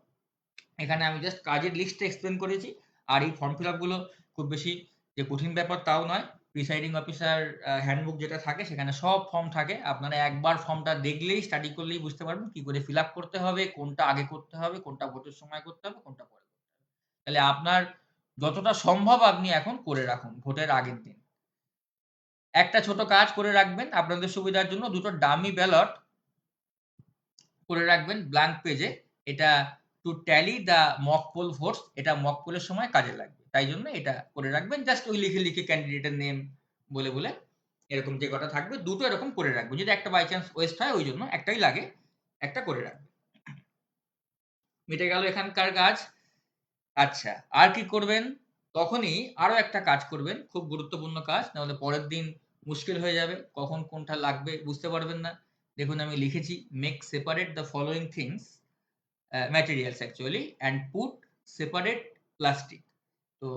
এখানে আমি জাস্ট কাজের লিস্টটা এক্সপ্লেন করেছি। আর এই ফর্ম ফিল আপগুলো খুব বেশি যে কঠিন ব্যাপার তাও নয়। প্রিসাইডিং অফিসার হ্যান্ডবুক যেটা থাকে সেখানে সব ফর্ম থাকে, আপনারা একবার ফর্মটা দেখলেই, স্টাডি করলেই বুঝতে পারবেন কি করে ফিল আপ করতে হবে, কোনটা আগে করতে হবে, কোনটা ভোটের সময় করতে হবে, কোনটা পরে করতে হবে। তাহলে আপনার যতটা সম্ভব আপনি এখন করে রাখুন ভোটের আগের দিন। একটা ছোট কাজ করে রাখবেন আপনাদের সুবিধার জন্য, দুটো ডামি ব্যালট করে রাখবেন ব্ল্যাঙ্ক পেজে। এটা to tally the mock poll votes, এটা মক পোলের সময় কাজে লাগবে, তাই জন্য এটা করে রাখবেন। জাস্ট ওই লিখে লিখে ক্যান্ডিডেটের নেম বলে বলে এরকম যে কটা থাকবে দুটো এরকম করে রাখবেন, যদি একটা বাই চান্স ওয়েস্ট হয় ওই জন্য একটাই লাগে, একটা করে রাখবেন। মিটে গেল এখানকার কাজ। আচ্ছা, আর কি করবেন, তখনই আরো একটা কাজ করবেন, খুব গুরুত্বপূর্ণ কাজ, নাহলে পরের দিন মুশকিল হয়ে যাবে, কখন কোনটা লাগবে বুঝতে পারবেন না। দেখুন আমি লিখেছি, make separate the following things, materials actually, and put separate plastic. তো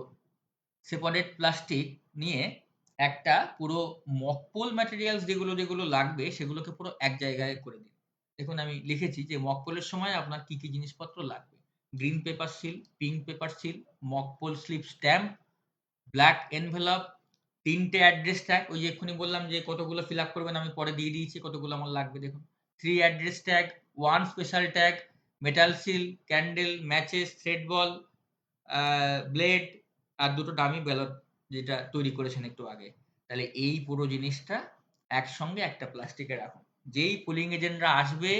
সেপারেট প্লাস্টিক নিয়ে একটা পুরো মকপোল ম্যাটেরিয়ালস যেগুলো যেগুলো লাগবে সেগুলোকে পুরো এক জায়গায় করে দিন। দেখুন আমি লিখেছি যে মকপোলের সময় আপনার কি কি জিনিসপত্র লাগবে: green paper seal, pink paper seal, mock poll slip stamp, black envelope, 3টে অ্যাড্রেস ট্যাগ, ওই যে এক্ষুনি বললাম যে কতগুলো ফিল আপ করবেন আমি পরে দিয়ে দিয়েছি কতগুলো আমার লাগবে, দেখুন 3 address tag, 1 special tag, metal seal, candle, matches, thread ball, blade, আর দুটো ডামি ব্যালট যেটা তৈরি করেছেন একটু আগে। তাহলে এই পুরো জিনিসটা একসঙ্গে একটা প্লাস্টিকে রাখুন। যেই পোলিং এজেন্টরা আসবে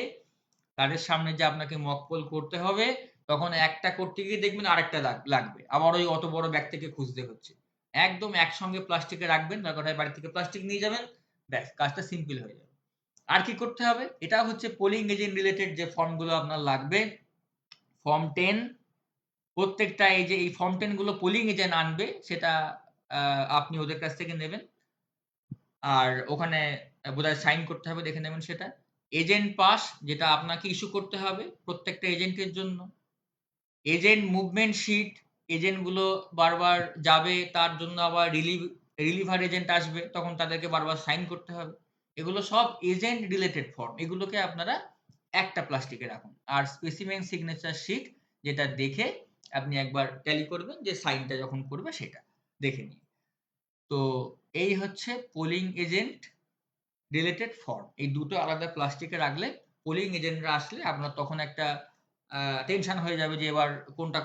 তাদের সামনে যে আপনাকে মক পোল করতে হবে, তখন একটা করতে গিয়ে দেখবেন আরেকটা লাগবে, আবার ওই অত বড় ব্যাগ থেকে খুঁজতে হচ্ছে। একদম একসঙ্গে প্লাস্টিকে রাখবেন, দরকার হয় বাড়ি থেকে প্লাস্টিক নিয়ে যাবেন, ব্যাস কাজটা সিম্পল হয়ে যাবে। আর কি করতে হবে, এটা হচ্ছে পোলিং এজেন্ট রিলেটেড যে ফর্মগুলো আপনার লাগবে। ফর্ম 10, প্রত্যেকটা এই যে এই ফর্ম 10 গুলো পোলিং এজেন্ট আনবে, সেটা আপনি ওদের কাছ থেকে নেবেন, আর ওখানে বোধহয় সাইন করতে হবে, দেখে নেবেন সেটা। এজেন্ট পাস, যেটা আপনাকে ইস্যু করতে হবে প্রত্যেকটা এজেন্টের জন্য। এজেন্ট মুভমেন্ট শিট, এজেন্ট গুলো বারবার যাবে, তার জন্য আবার রিলিভার এজেন্ট আসবে, তখন তাদেরকে বারবার সাইন করতে হবে। এগুলো সব এজেন্ট রিলেটেড ফর্ম, এগুলোকে আপনারা একটা প্লাস্টিকে রাখুন। আর স্পেসিমেন সিগনেচার শিট যেটা দেখে আপনি একবার ট্যালি করবেন যে সাইনটা যখন করবে সেটা দেখে নিন। তো এই হচ্ছে পোলিং এজেন্ট রিলেটেড ফর্ম। এই দুটো আলাদা প্লাস্টিকে রাখলে পোলিং এজেন্টরা আসলে আপনার তখন একটা টেনশন হয়ে যাবে যে এবার কোনটা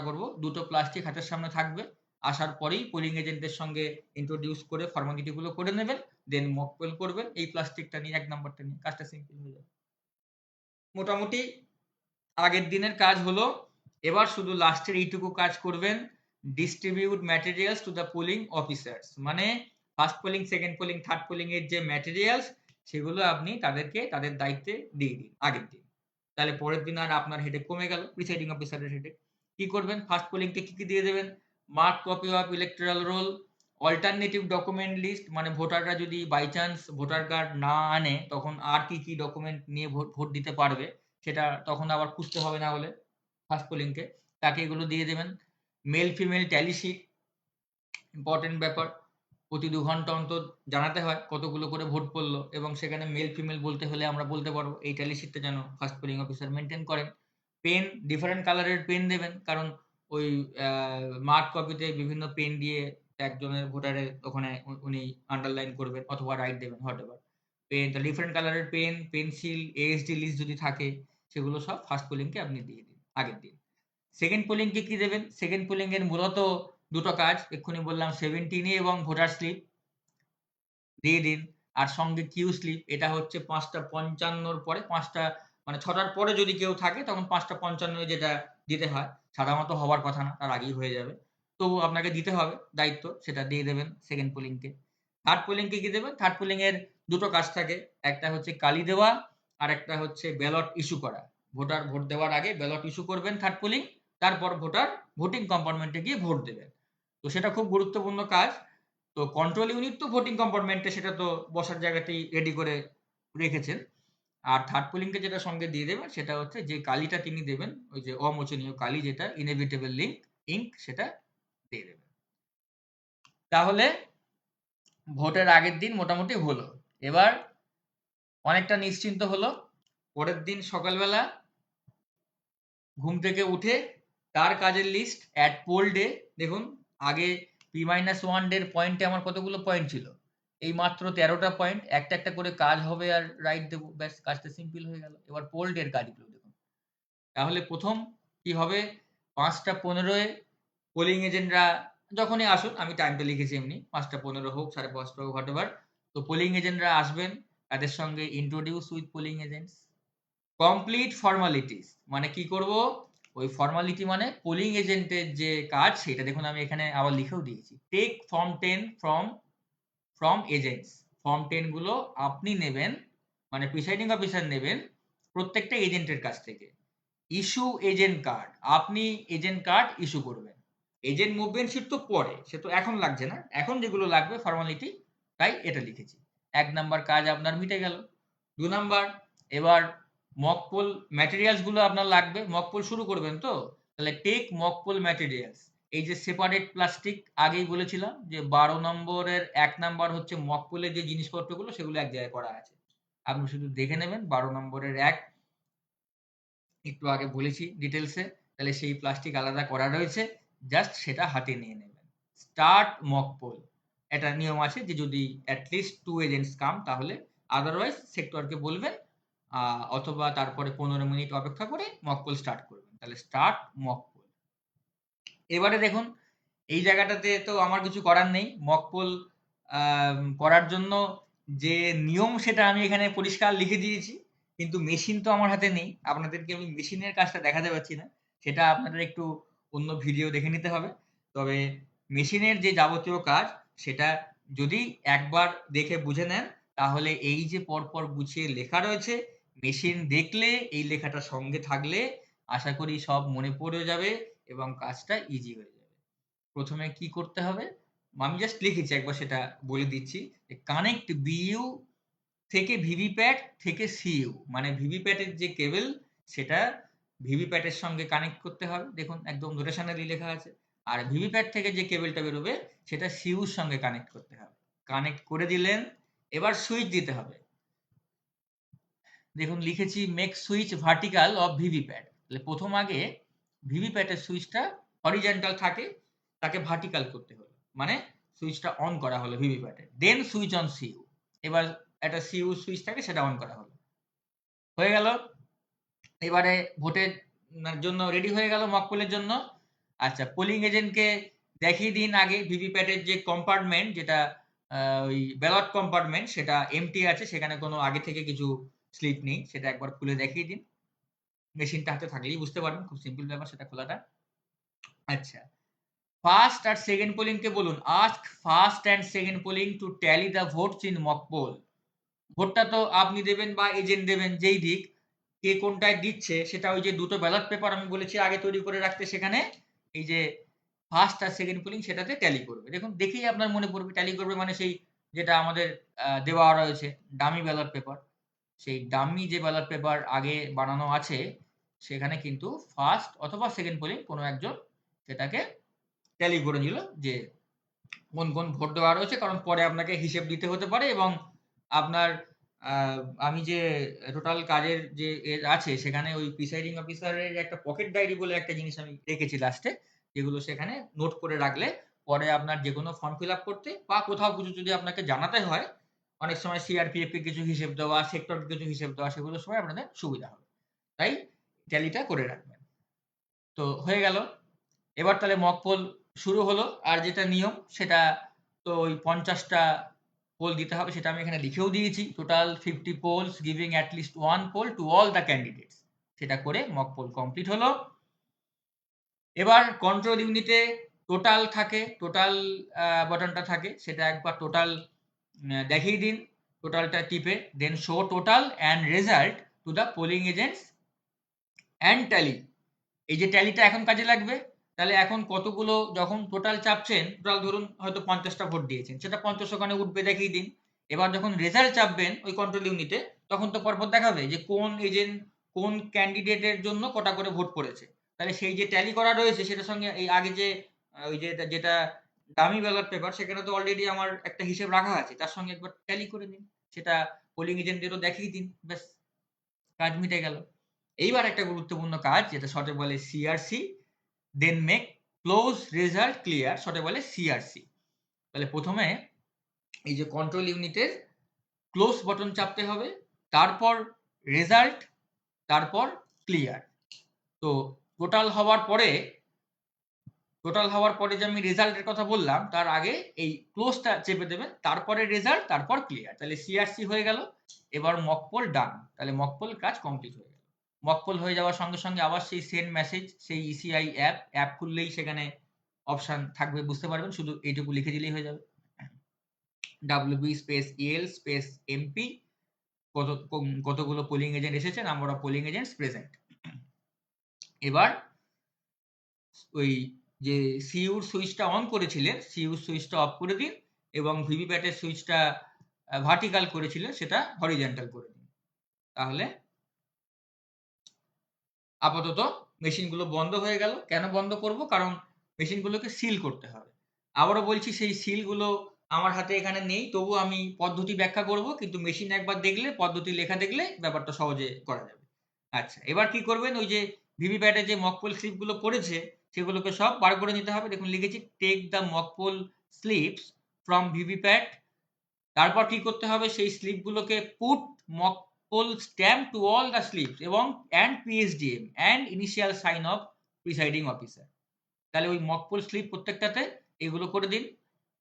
করব। দুটো প্লাস্টিক হাতের সামনে থাকবে, আসার পরেই পোলিং এজেন্টের সঙ্গে ইন্ট্রোডিউস করে ফর্মালিটিগুলো করে নেবেন, দেন মক পোল করবেন। এই প্লাস্টিকটা নিয়ে 1 নাম্বারটা নিয়ে কাজটা সিম্পল হয়ে যাবে। মোটামুটি আগের দিনের কাজ হলো। এবার শুধু লাস্টের এইটুকু কাজ করবেন, distribute materials to the polling officers. মানে first polling, second polling, third polling এর যে ম্যাটেরিয়ালস সেগুলো আপনি তাদেরকে তাদের দায়িত্বে দিয়ে দিন আগের দিন। তাহলে পরের দিন আর আপনার হেডেক কমে গেল, প্রিসাইডিং অফিসারের হেডেক। কি করবেন? ফার্স্ট পোলিংকে কি দিয়ে দেবেন? Mark copy of electoral roll, alternative document list, মানে ভোটাররা যদি বাই চান্স ভোটার কার্ড না আনে তখন আর কি ডকুমেন্ট নিয়ে ভোট দিতে পারবে সেটা তখন আবার খুঁজতে হবে না হলে ফার্স্ট পোলিংকে, তাকে এগুলো দিয়ে দেবেন। Male female tally sheet, important ব্যাপার। প্রতি 2 ঘন্টা অন্তর জানাতে হয় কতগুলো করে ভোট পড়লো, এবং সেখানে মেল ফিমেল বলতে হলে আমরা বলতে পারবো। এই ট্যালি শিটটা যেন ফার্স্ট পোলিং অফিসার মেনটেন করেন। পেন, ডিফারেন্ট কালারের পেন দেবেন, কারণ ওই মার্ক কপিতে বিভিন্ন পেন দিয়ে একজনের ভোটারের ওখানে উনি আন্ডারলাইন করবেন অথবা রাইট দেবেন, হোয়াটএভার। পেন, ডিফারেন্ট কালারের পেন, পেন্সিল, এএসডি লিস্ট যদি থাকে সেগুলো সব ফার্স্ট পোলিংকে আপনি দিয়ে দিন আগের দিন। সেকেন্ড পোলিংকে কি দেবেন? সেকেন্ড পোলিং এর মূলত দুটো কাজ, এক্ষুনি বললাম 17 এবং ভোটার স্লিপ দিয়ে দিন। আর সঙ্গে কিউ স্লিপ, এটা হচ্ছে 5:55 পরে, 5টা মানে 6টার পরে যদি কেউ থাকে তখন 5:55 যেটা দিতে হয়, সাধারণত হওয়ার কথা না, তার আগেই হয়ে যাবে, তবু আপনাকে দিতে হবে দায়িত্ব, সেটা দিয়ে দেবেন সেকেন্ড পোলিংকে। থার্ড পোলিংকে কি দেবেন? থার্ড পোলিং এর দুটো কাজ থাকে, একটা হচ্ছে কালি দেওয়া আর একটা হচ্ছে ব্যালট ইস্যু করা। ভোটার ভোট দেওয়ার আগে ব্যালট ইস্যু করবেন থার্ড পোলিং, তারপর ভোটার ভোটিং কম্পার্টমেন্টে গিয়ে ভোট দেবেন। তো সেটা খুব গুরুত্বপূর্ণ কাজ। তো কন্ট্রোল ইউনিট তো ভোটিং কম্পার্টমেন্টে, সেটা তো বসার জায়গাতেই রেডি করে রেখেছেন। আর থার্ড পোলিংকে যেটা সঙ্গে দিয়ে দেবেন সেটা হচ্ছে যে কালিটা তিনি দেবেন, ওই যে অমোচনীয় কালি যেটা ইনএভিটেবল ইঙ্ক, সেটা দিয়ে দেবেন। তাহলে ভোটের আগের দিন মোটামুটি হলো। এবার অনেকটা নিশ্চিন্ত হলো। পরের দিন সকালবেলা ঘুম থেকে উঠে তার কাজের লিস্ট অ্যাট পোল ডে। দেখুন আগে P-1 ডের পয়েন্টে আমার কতগুলো পয়েন্ট ছিল? এই মাত্র 13টা পয়েন্ট। একটা একটা করে কাজ হবে আর রাইট দেবো, ব্যাস কাজটা সিম্পল হয়ে গেল। এবার পোল ডের কাজগুলো দেখুন। তাহলে প্রথম কি হবে? 5:15 পোলিং এজেন্টরা যখনই আসুন, আমি টাইমটা লিখেছি এমনি, 5:15 হোক, 5:30 হোক, হোয়াটএভার। তো পোলিং এজেন্টরা আসবেন, তাদের সঙ্গে introduce with polling agents. Complete formalities, মানে কি করব? ওই ফর্মালিটি মানে পোলিং এজেন্টের যে কাজ সেটা দেখুন, আমি এখানে আবার লিখেও দিয়েছি। Take form 10 from agents. Form 10 গুলো আপনি নেবেন, মানে প্রিসাইডিং অফিসার নেবেন প্রত্যেকটা এজেন্টের কাছ থেকে। ইস্যু এজেন্ট কার্ড, আপনি এজেন্ট কার্ড ইস্যু করবেন। এজেন্ট মুভমেন্ট শিট তো পরে, সে তো এখন লাগছে না, এখন যেগুলো লাগবে ফর্মালিটি, তাই এটা লিখেছি। 1 নাম্বার কাজ আপনার মিটে গেল। 2 নাম্বার, এবার মক পোল ম্যাটেরিয়ালস গুলো আপনার লাগবে। মক পোল শুরু করবেন তো, তাহলে টেক মক পোল ম্যাটেরিয়ালস। এই যে সেপারেট প্লাস্টিক, আগেই বলেছিলাম যে 12 নম্বরের 1 নাম্বার হচ্ছে মক পোলের যে জিনিসপত্রগুলো সেগুলো এক জায়গায় করা আছে, আপনি শুধু দেখে নেবেন 12 নম্বরের 1, একটু আগে বলেছি ডিটেলসে। তাহলে সেই প্লাস্টিক আলাদা করা রয়েছে, জাস্ট সেটা হাতে নিয়ে নেবেন। স্টার্ট মক পোল, এটা নিয়ম আছে যে যদি অ্যাটলিস্ট 2 এজেন্টস কাম, তাহলে আদারওয়াইজ সেক্টরকে বলবেন অথবা তারপরে 15 মিনিট অপেক্ষা করে মক পোল স্টার্ট করবেন। তাহলে স্টার্ট মক পোল। এবারে দেখুন এই জায়গাটাতে তো আমার কিছু করার নেই। মক পোল করার জন্য যে নিয়ম সেটা আমি এখানে পরিষ্কার লিখে দিয়েছি, কিন্তু মেশিন তো আমার হাতে নেই, আপনাদেরকে আমি মেশিনের কাজটা দেখাতে পারছি না, সেটা আপনাদের একটু অন্য ভিডিও দেখে নিতে হবে। তবে মেশিনের যে যাবতীয় কাজ সেটা যদি একবার দেখে বুঝে নেন, তাহলে এই যে পরপর গুছিয়ে লেখা রয়েছে, মেশিন দেখলে এই লেখাটা সঙ্গে থাকলে আশা করি সব মনে পড়ে যাবে এবং কাজটা ইজি হয়ে যাবে। প্রথমে কি করতে হবে আমি জাস্ট লিখেছি, একবার সেটা বলে দিচ্ছি। কানেক্ট বিইউ থেকে ভিভিপ্যাট থেকে সিইউ, মানে ভিভিপ্যাটের যে কেবল সেটা ভিভিপ্যাটের সঙ্গে কানেক্ট করতে হবে, দেখুন একদম নোটেশনালি লেখা আছে। আর ভিভিপ্যাট থেকে যে কেবলটা বেরোবে সেটা সিইউর সঙ্গে কানেক্ট করতে হবে। কানেক্ট করে দিলেন, এবার সুইচ দিতে হবে। দেখুন লিখেছি make switch vertical of VVPAT. তাহলে প্রথম আগে ভিভিপ্যাটের সুইচটা হরিজন্টাল থাকে, তাকে ভার্টিক্যাল করতে হলো, মানে সুইচটা অন করা হলো ভিভিপ্যাটে। দেন সুইচ অন সিইউ, এবার একটা সিইউ সুইচ থাকে সেটা অন করা হলো, হয়ে গেল। এবারে ভোটের জন্য রেডি হয়ে গেল মক পোলের জন্য। আচ্ছা, পোলিং এজেন্টকে দেখিয়ে দিন আগে ভিভিপ্যাটের যে কম্পার্টমেন্ট, যেটা ওই ব্যালট কম্পার্টমেন্ট, সেটা এমটি আছে, সেখানে কোনো আগে থেকে কিছু স্লিপ নেই, সেটা একবার খুলে দেখিয়ে দিন। মেশিনটা হাতে থাকলেই বুঝতে পারবেন, খুব সিম্পল ব্যাপার সেটা খোলাটা। আচ্ছা, ফার্স্ট আর সেকেন্ড পোলিং কে বলুন ask first and second polling to tally the votes in mock poll. ভোটটা তো আপনি দেবেন বা এজেন্ট দেবেন, যেই দিক, কে কোনটায় দিচ্ছে সেটা ওই যে দুটো ব্যালট পেপার আমি বলেছি আগে তৈরি করে রাখতে, সেখানে এই যে ফার্স্ট আর সেকেন্ড পোলিং সেটাতে ট্যালি করবে। দেখুন দেখেই আপনার মনে পড়বে ট্যালি করবে মানে সেই যেটা আমাদের দেওয়া রয়েছে ডামি ব্যালট পেপার, সেই ডামি যে ব্যালট পেপার আগে বানানো আছে সেখানে কিন্তু ফার্স্ট অথবা সেকেন্ড পোলিং কোনো একজন সেটাকে ট্যালি করে নিল যে কোন কোন ভোট দেওয়া রয়েছে, কারণ পরে আপনাকে হিসেব দিতে হতে পারে। এবং আপনার আমি যে টোটাল কাজের যে আছে সেখানে ওই প্রিসাইডিং অফিসারের একটা পকেট ডায়েরি বলে একটা জিনিস আমি রেখেছি লাস্টে, যেগুলো সেখানে নোট করে রাখলে পরে আপনার যে কোনো ফর্ম ফিল আপ করতে বা কোথাও কিছু যদি আপনাকে জানাতে হয়, অনেক সময় সিআরপিএফ কে কিছু হিসেব দেওয়া, সেক্টর কিছু হিসেব দেওয়া, সেগুলোর সময় আপনাদের সুবিধা হবে, তাই ট্যালিটা করে রাখবেন। তো হয়ে গেল। এবার তাহলে মক পোল শুরু হলো, আর যেটা নিয়ম সেটা তো ওই 50টা পোল দিতে হবে, সেটা আমি এখানে লিখেও দিয়েছি। Total 50 polls giving at least 1 poll to all the candidates, সেটা করে মক পোল কমপ্লিট হলো। এবার কন্ট্রোল ইউনিটে টোটাল থাকে, টোটাল বাটনটা থাকে, সেটা একবার টোটাল দেখিয়ে দিন, টোটালটা টিপে then show total and result to the polling agents and tally. এই যে ট্যালিটা এখন কাজে লাগবে, তাহলে এখন কতগুলো যখন টোটাল চাপছেন, টোটাল ধরুন হয়তো 50টা ভোট দিয়েছেন, সেটা 50 ওখানে উঠবে দেখিয়ে দিন। এবার যখন রেজাল্ট চাপবেন ওই কন্ট্রোল ইউনিটে, তখন তো পরপর দেখাবে যে কোন এজেন্ট কোন ক্যান্ডিডেটের জন্য কটা করে ভোট পড়েছে। তাহলে সেই যে ট্যালি করা রয়েছে সেটার সঙ্গে এই আগে যে ওই যে যেটা ডামি ব্যালট পেপার, সেখানে তো অলরেডি আমার একটা হিসেব রাখা আছে, তার সঙ্গে একবার ট্যালি করে দিন, সেটা পোলিং এজেন্টদেরও দেখিয়ে দিন, ব্যাস কাজ মিটে গেল। এইবার একটা গুরুত্বপূর্ণ কাজ, যেটা শর্টে বলে CRC, then make close result clear, শর্টে বলে সিআরসি। তাহলে প্রথমে এই যে কন্ট্রোল ইউনিটের ক্লোজ বাটন চাপতে হবে, তারপর রেজাল্ট, তারপর ক্লিয়ার। তো টোটাল হওয়ার পরে যে আমি রেজাল্টের কথা বললাম, তার আগে এই ক্লোজটা চেপে দেবেন, তারপরে রেজাল্ট, তারপর ক্লিয়ার, তাহলে সিআরসি হয়ে গেল। এবার মক পোল ডান, তাহলে মক পোল কাজ কমপ্লিট হয়ে গেল। মক পোল হয়ে যাওয়ার সঙ্গে সঙ্গে আবার সেই সেন্ড মেসেজ, সেই ইসিআই অ্যাপ খুললেই সেখানে অপশন থাকবে, বুঝতে পারবেন, শুধু এইটুকু লিখে দিলেই হয়ে যাবে, WB space El space MP, কতগুলো পোলিং এজেন্ট এসেছে, number of polling agents present. এবার ওই যে সিইউর সুইচটা অন করেছিলেন, সিইউর সুইচটা অফ করে দিন, এবং ভিভিপ্যাটের সুইচটা ভার্টিক্যাল করেছিলেন সেটা হরিজন্টাল করে দিন। তাহলে আপাতত মেশিনগুলো বন্ধ হয়ে গেল। কেন বন্ধ করব? কারণ মেশিনগুলোকে সিল করতে হবে। আবারও বলছি, সেই সিলগুলো আমার হাতে এখানে নেই, তবু আমি পদ্ধতি ব্যাখ্যা করব, কিন্তু মেশিন একবার দেখলে, পদ্ধতি লেখা দেখলে ব্যাপারটা সহজে করা যাবে। আচ্ছা, এবার কি করবেন, ওই যে ভিভিপ্যাটে যে মকপোল স্লিপগুলো পড়েছে সেগুলোকে সব বার করে নিতে হবে। দেখুন লিখেছি take the mock poll slips from VVPAT. তারপর কি করতে হবে, সেই স্লিপগুলোকে put mock poll stamp to all the slips এবং and PSDM and initial sign of presiding officer. তাহলে ওই মকপোল স্লিপ প্রত্যেকটাতে এগুলো করে দিন।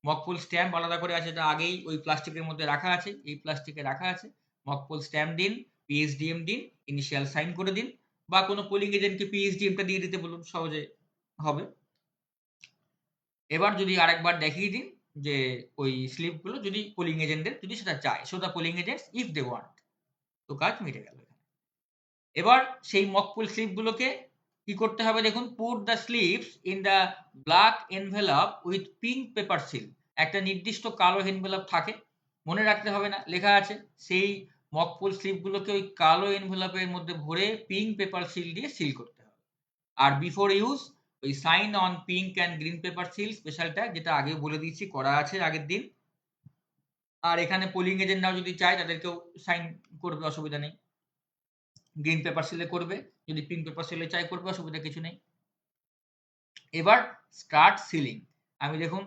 মকপোল স্ট্যাম্প আলাদা করে আছে, এটা আগেই ওই প্লাস্টিকের মধ্যে রাখা আছে, এই প্লাস্টিকে রাখা আছে। মকপোল স্ট্যাম্প দিন, পিএসডিএম দিন, ইনিশিয়াল সাইন করে দিন, বা কোনো পোলিং এজেন্টকে পিএসডিএমটা দিয়ে দিতে বলুন, সহজে হবে। এবার যদি আরেকবার দেখিয়ে দিন যে ওই স্লিপগুলো যদি পোলিং এজেন্টদের যদি সেটা চায়, so the polling agents if they want, তো কাজ মিটে গেল। এবার সেই মকপোল স্লিপগুলোকে কি করতে হবে, দেখুন put the slips in the black envelope with pink paper seal. একটা নির্দিষ্ট কালো এনভেলপ থাকে, মনে রাখতে হবে না, লেখা আছে, সেই মকপোল স্লিপগুলোকে ওই কালো এনভেলপের মধ্যে ভরে পিঙ্ক পেপার সিল দিয়ে সিল করতে হবে। আর বিফোর ইউজ ওই sign on pink and green paper seal special tag, যেটা আগে বলে দিয়েছি করা আছে আগের দিন। আর এখানে পোলিং এজেন্টরাও যদি চায় তাদেরকেও সাইন করবে, অসুবিধা নেই। গ্রিন পেপার সিলে করবে, যদি পিঙ্ক পেপার সিলে চাই করবে, অসুবিধা কিছু নেই। এবার স্টার্ট সিলিং। আমি দেখুন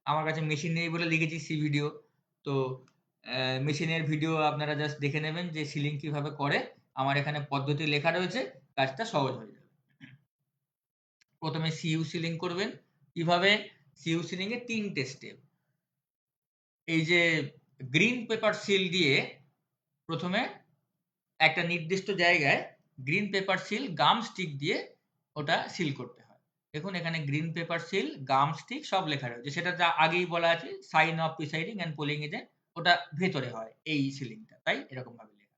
আমার কাছে মেশিন নেই বলে লিখেছি সি ভিডিও, তো মেশিনের ভিডিও আপনারা জাস্ট দেখে নেবেন যে সিলিং কিভাবে করে। আমার এখানে পদ্ধতি লেখা রয়েছে, কাজটা সহজ হয়ে যাবে। প্রথমে সিইউ সিলিং করবেন। কিভাবে? সিইউ সিলিং এর 3টে স্টেপ। এই যে গ্রিন পেপার সিল দিয়ে প্রথমে একটা নির্দিষ্ট জায়গায় green paper seal gum stick দিয়ে ওটা সিল করতে হয়। দেখুন এখানে green paper seal gum stick সব লেখা রয়েছে, সেটা যা আগেই বলা আছে, sign of presiding and polling agent, ওটা ভেতরে হয় এই সিলিংটা, তাই এরকম ভাবে লেখা।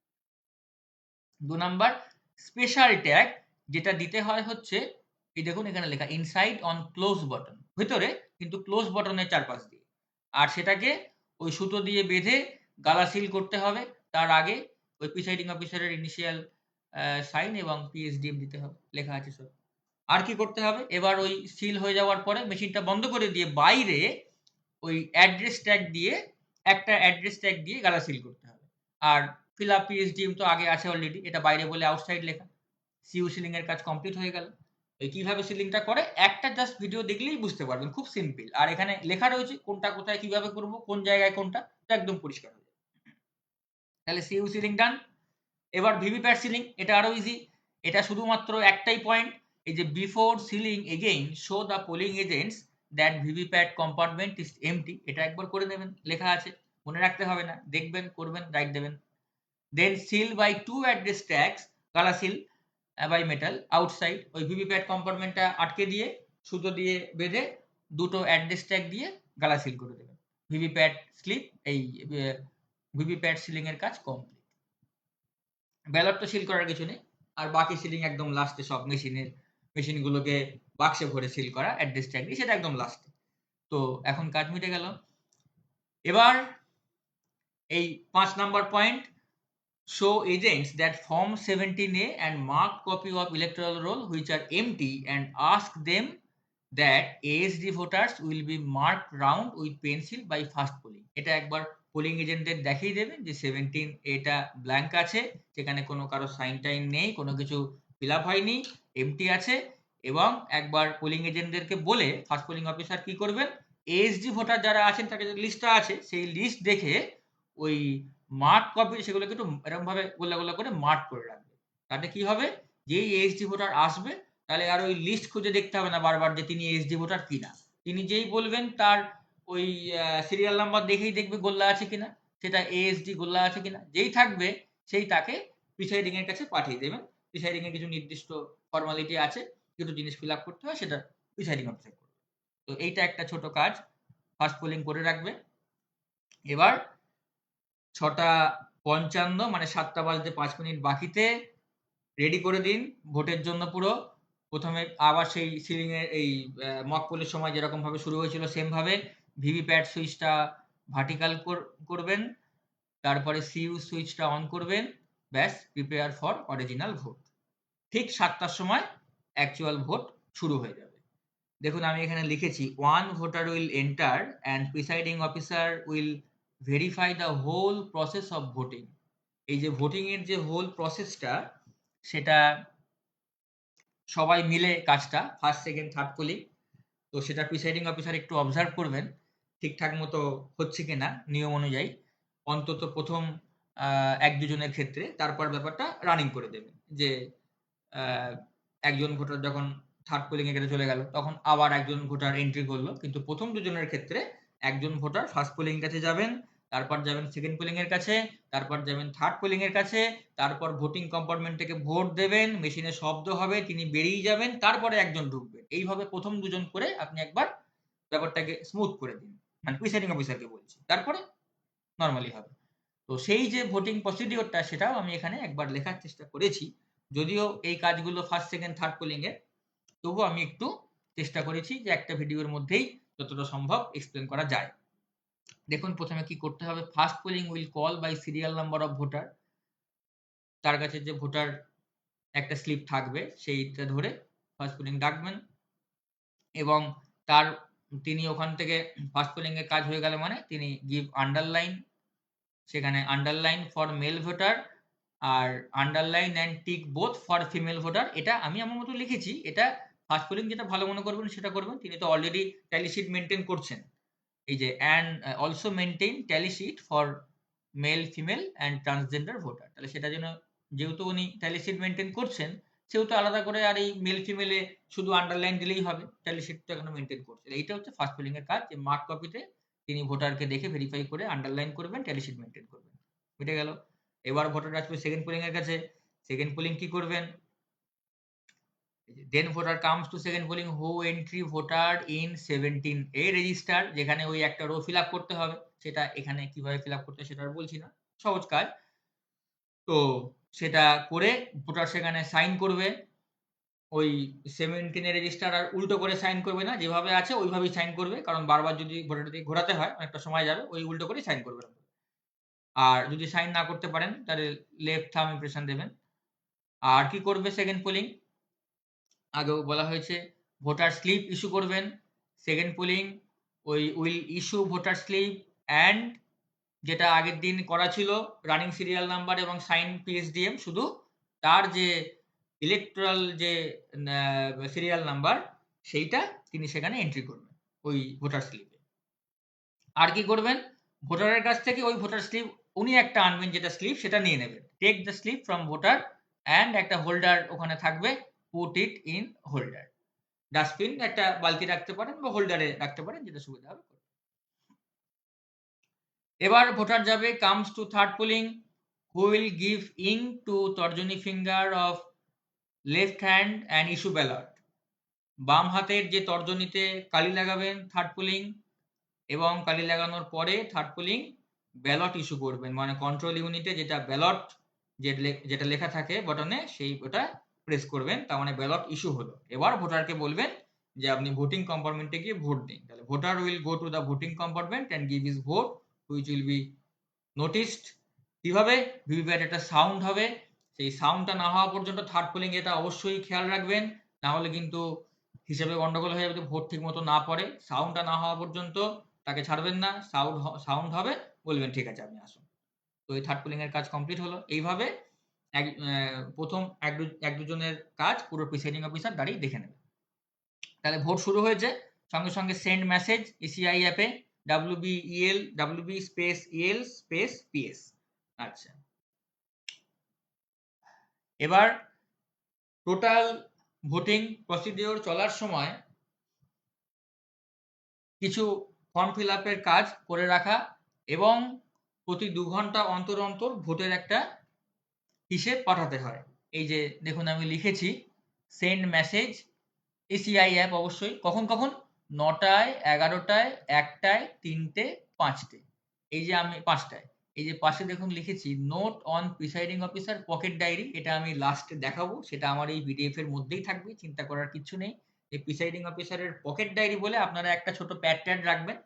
2 নাম্বার স্পেশাল ট্যাগ, যেটা দিতে হয় হচ্ছে এই দেখুন এখানে লেখা ইনসাইড অন ক্লোজ বটন, ভেতরে কিন্তু ক্লোজ বটনের চারপাশ দিয়ে, আর সেটাকে ওই সুতো দিয়ে বেঁধে গালা সিল করতে হবে। তার আগে ওই প্রিসাইডিং অফিসারের ইনিশিয়াল সাইন এবং পিএসডিএম দিতে হবে, লেখা আছে সব। আর কি করতে হবে? এবার ওই সিল হয়ে যাওয়ার পরে মেশিনটা বন্ধ করে দিয়ে বাইরে ওই অ্যাড্রেস ট্যাগ দিয়ে, একটা অ্যাড্রেস ট্যাগ দিয়ে গালা সিল করতে হবে। আর ফিল আপ পিএসডিএম তো আগে আছে অলরেডি, এটা বাইরে বলে আউটসাইড লেখা। সিইউ সিলিং এর কাজ কমপ্লিট হয়ে গেল। এই কিভাবে সিলিংটা করে একটা জাস্ট ভিডিও দেখলেই বুঝতে পারবেন, খুব সিম্পল। আর এখানে লেখা রয়েছে কোনটা কোথায় কিভাবে করব, কোন জায়গায় কোনটা, এটা একদম পরিষ্কার হয়ে যাবে। তাহলে সিইউ সিলিং ডান। এবার ভিভিপ্যাট সিলিং, এটা আরো ইজি। এটা শুধুমাত্র একটাই পয়েন্ট, এই যে before ceiling again show the polling agents that VVPAT compartment is empty, এটা একবার করে নেবেন, লেখা আছে, মনে রাখতে হবে না, দেখবেন করবেন রাইট দেবেন। দেন সিল বাই 2 অ্যাড্রেস ট্যাগস, গালা সিল বাই মেটাল আউটসাইড, ওই ভিভিপ্যাট কম্পার্টমেন্টটা আটকে দিয়ে সুতো দিয়ে বেঁধে দুটো অ্যাড্রেস ট্যাগ দিয়ে গালা সিল করে দেবেন। ভিভিপ্যাট স্লিপ, এই ভিভিপ্যাট সিলিং এর কাজ কমপ্লিট। ব্যালট তো সিল করার কিছু নেই, আর বাকি সিলিং একদম লাস্টে, সব মেশিনগুলোকে বাক্সে ভরে সিল করা অ্যাড্রেস ট্যাগ দিয়ে, সেটা একদম লাস্টে। তো এখন কাজ মিটে গেল। এবার এই 5 number point, show agents that form 17A and marked copy of electoral roll which are empty and ask them that ASD voters will be marked round with pencil by first polling. এটা একবার পোলিং এজেন্টদের দেখিয়ে দেবেন যে 17 এটা ব্ল্যাঙ্ক আছে, সেখানে কোনো কারো সাইন টাইন নেই, কোনো কিছু ফিল আপ হয়নি, এমটি আছে। এবং একবার পোলিং এজেন্টদেরকে বলে ফার্স্ট পোলিং অফিসার কি করবেন, এএসডি ভোটার যারা আছেন তাদের যে লিস্টটা আছে সেই লিস্ট দেখে ওই মার্ক কপি সেগুলোকে একটু এরকম ভাবে গোলা গোলা করে মার্ক করে রাখবে। তাতে কি হবে, যেই এএসডি ভোটার আসবে তাহলে আর ওই লিস্ট খুঁজে দেখতে হবে না বারবার যে তিনি এএসডি ভোটার কিনা। তিনি যেই বলবেন তার ওই সিরিয়াল নাম্বার দেখেই দেখবে গোল্লা আছে কিনা, সেটা এএসডি গোল্লা আছে কিনা, যেই থাকবে সেই তাকে প্রিসাইডিং এর কাছে পাঠিয়ে দেবেন। প্রিসাইডিং এর কিছু নির্দিষ্ট ফর্মালিটি আছে, কিছু জিনিস ফিল আপ করতে হয়, সেটা প্রিসাইডিং অফিসার করবে। তো এইটা একটা ছোট কাজ, ফার্স্ট পোলিং করে রাখবে। এবার 6:55 মানে 7টা বাজতে 5 মিনিট বাকিতে রেডি করে দিন ভোটের জন্য পুরো। প্রথমে আবার সেই সিলিং এর এই মক পোলের সময় যেরকম ভাবে শুরু হয়েছিল সেম ভাবে ভিভিপ্যাট সুইচটা ভার্টিক্যাল করবেন, তারপরে সিইউ সুইচটা অন করবেন, ব্যাস প্রিপেয়ার ফর অরিজিনাল ভোট। ঠিক 7টার সময় অ্যাকচুয়াল ভোট শুরু হয়ে যাবে। দেখুন আমি এখানে লিখেছি 1 voter will enter and presiding officer will verify the whole process of voting. এই যে ভোটিং এর যে হোল প্রসেসটা, সেটা সবাই মিলে কাজটা, ফার্স্ট সেকেন্ড থার্ড পোলিং, তো সেটা প্রিসাইডিং অফিসার একটু অবজার্ভ করবেন ঠিকঠাক মতো হচ্ছে কিনা নিয়ম অনুযায়ী, অন্তত প্রথম 1-2 জনের ক্ষেত্রে। তারপর ব্যাপারটা রানিং করে দেবেন, যে একজন ভোটার যখন থার্ড পোলিং এ চলে গেল তখন আবার একজন ভোটার এন্ট্রি করলো, কিন্তু প্রথম 2 জনের ক্ষেত্রে একজন ভোটার ফার্স্ট পোলিং কাছে যাবেন, তারপর যাবেন সেকেন্ড পোলিং এর কাছে, তারপর যাবেন থার্ড পোলিং এর কাছে, তারপর ভোটিং কম্পার্টমেন্ট থেকে ভোট দেবেন, মেশিনে শব্দ হবে, তিনি বেরিয়ে যাবেন, তারপরে একজন ঢুকবেন। এইভাবে প্রথম 2 জন করে আপনি একবার ব্যাপারটাকে স্মুথ করে দিন, মানে প্রিসাইডিং অফিসারকে বলছি, তারপরে নরমালি হবে। তো সেই যে ভোটিং প্রসিডিওরটা সেটাও আমি এখানে একবার লেখার চেষ্টা করেছি, যদিও এই কাজগুলো ফার্স্ট সেকেন্ড থার্ড পোলিং এর, তবুও আমি একটু চেষ্টা করেছি যে একটা ভিডিওর মধ্যেই যতটা সম্ভব এক্সপ্লেন করা যায়। দেখুন প্রথমে কি করতে হবে, first polling will call by serial number of voter, তার কাছে যে ভোটার একটা স্লিপ থাকবে সেইটা ধরে ফার্স্ট পোলিং ডাকবেন, এবং তার তিনি ওখান থেকে ফার্স্ট পোলিং এর কাজ হয়ে গেলে মানে তিনি গিভ আন্ডারলাইন, সেখানে আন্ডারলাইন ফর মেল ভোটার আর underline and tick both for female voter, এটা আমি আমার মতো লিখেছি। এটা ফার্স্ট পোলিং যেটা ভালো মনে করবেন সেটা করবেন। তিনি তো অলরেডি ট্যালি শিট মেনটেন করছেন। এই যে and also maintain tally sheet for male female and transgender voter, তাহলে সেটা যেন, যেহেতু উনি ট্যালি শিট মেনটেন করছেন সেহেতু আলাদা করে আর এই মেল ফিমেলে শুধু আন্ডারলাইন দিলেই হবে, ট্যালি শিটটা এখনো মেনটেন করছে। এইটা হচ্ছে ফার্স্ট পোলিং এর কাজ, যে মার্ক কপিতে তিনি ভোটারকে দেখে ভেরিফাই করে আন্ডারলাইন করবেন, ট্যালি শিট মেনটেন করবেন। মিটে গেল। এবার ভোটার আসবে সেকেন্ড পোলিং এর কাছে। সেকেন্ড পোলিং কি করবেন? Then voter comes to second polling who entry voter in 17A register, যেখানে ওই একটা রো ফিল আপ করতে হবে। সেটা এখানে কিভাবে ফিল আপ করতে হয় সেটা আর বলছি না, সহজ কাজ। তো সেটা করে ভোটার সেখানে সাইন করবে। ওই 17 রেজিস্টার আর উল্টো করে সাইন করবে না, যেভাবে আছে ওইভাবেই সাইন করবে, কারণ বারবার যদি ভোটারটি ঘোরাতে হয় অনেকটা সময় যাবে, ওই উল্টো করেই সাইন করবে। আর যদি সাইন না করতে পারেন তাহলে লেফট থাম্ব ইমপ্রেশন দেবেন। আর কি করবে সেকেন্ড পোলিং? আগেও বলা হয়েছে ভোটার স্লিপ ইস্যু করবেন। সেকেন্ড পোলিং ওই will issue voter slip and, যেটা আগের দিন করা ছিল রানিং সিরিয়াল নাম্বার এবং সাইন পিএসডিএম, শুধু তার যে ইলেকট্রাল যে সিরিয়াল নাম্বার সেইটা তিনি সেখানে এন্ট্রি করবেন ওই ভোটার স্লিপে। আর কি করবেন? ভোটারের কাছ থেকে ওই ভোটার স্লিপ উনি একটা আনবেন, যেটা স্লিপ সেটা নিয়ে নেবেন। Take the slip from voter and একটা হোল্ডার ওখানে থাকবে, put it in holder. Dustbin একটা বালতি রাখতে পারেন বা হোল্ডারে রাখতে পারেন, যেটা সুবিধা হবে। এবার ভোটার যাবে, comes to third polling who will give ink to তর্জনী finger of left hand and issue ballot. বাম হাতের যে তর্জনীতে কালি লাগাবেন থার্ড পোলিং, এবং কালি লাগানোর পরে থার্ড পোলিং ব্যালট ইস্যু করবেন, মানে কন্ট্রোল ইউনিটে যেটা ব্যালট যেটা লেখা থাকে বটনে সেই ওটা প্রেস করবেন, তার মানে ব্যালট ইস্যু হলো। এবার ভোটারকে বলবেন যে আপনি ভোটিং কম্পার্টমেন্টে গিয়ে ভোট দিন। তাহলে voter will go to the voting compartment and give his vote which will be noticed. কিভাবে? ভিভিপ্যাট একটা সাউন্ড হবে, সেই সাউন্ডটা না হওয়া পর্যন্ত থার্ড পোলিং এটা অবশ্যই খেয়াল রাখবেন, না হলে কিন্তু হিসেবে গন্ডগোল হয়ে যাবে, ভোট ঠিক মতো না পড়ে। সাউন্ডটা না হওয়া পর্যন্ত তাকে ছাড়বেন না, সাউন্ড হবে, বলবেন ঠিক আছে আপনি আসুন। তো এই থার্ড পোলিং এর কাজ কমপ্লিট হলো। এইভাবে প্রথম এক দুজনের কাজ পুরো প্রিসাইডিং অফিসার দাঁড়িয়ে দেখে নেবে। তাহলে ভোট শুরু হয়েছে, সঙ্গে সঙ্গে সেন্ড মেসেজ ইসিআই অ্যাপে WB space EL space PS। আচ্ছা, এবার টোটাল ভোটিং প্রসিডিওর চলার সময় কিছু ফর্ম ফিল আপের কাজ করে রাখা, এবং প্রতি 2 ঘন্টা অন্তর অন্তর ভোটের একটা হিসেব পাঠাতে হয়। এই যে দেখুন আমি লিখেছি সেন্ড মেসেজ এসিআই অ্যাপ, অবশ্যই কখন কখন 9টায়, 11টায়, 1টায়, 3টে, 5টে। এই যে আমি 5টায়, এই যে পাশে দেখুন লিখেছি note on presiding officer pocket diary, এটা আমি লাস্টে দেখাবো, সেটা আমার এই পিডিএফ এর মধ্যেই থাকবে, চিন্তা করার কিছু নেই। এই প্রিসাইডিং অফিসারের পকেট ডায়েরি বলে আপনারা একটা ছোট প্যাড ট্যাড রাখবেন,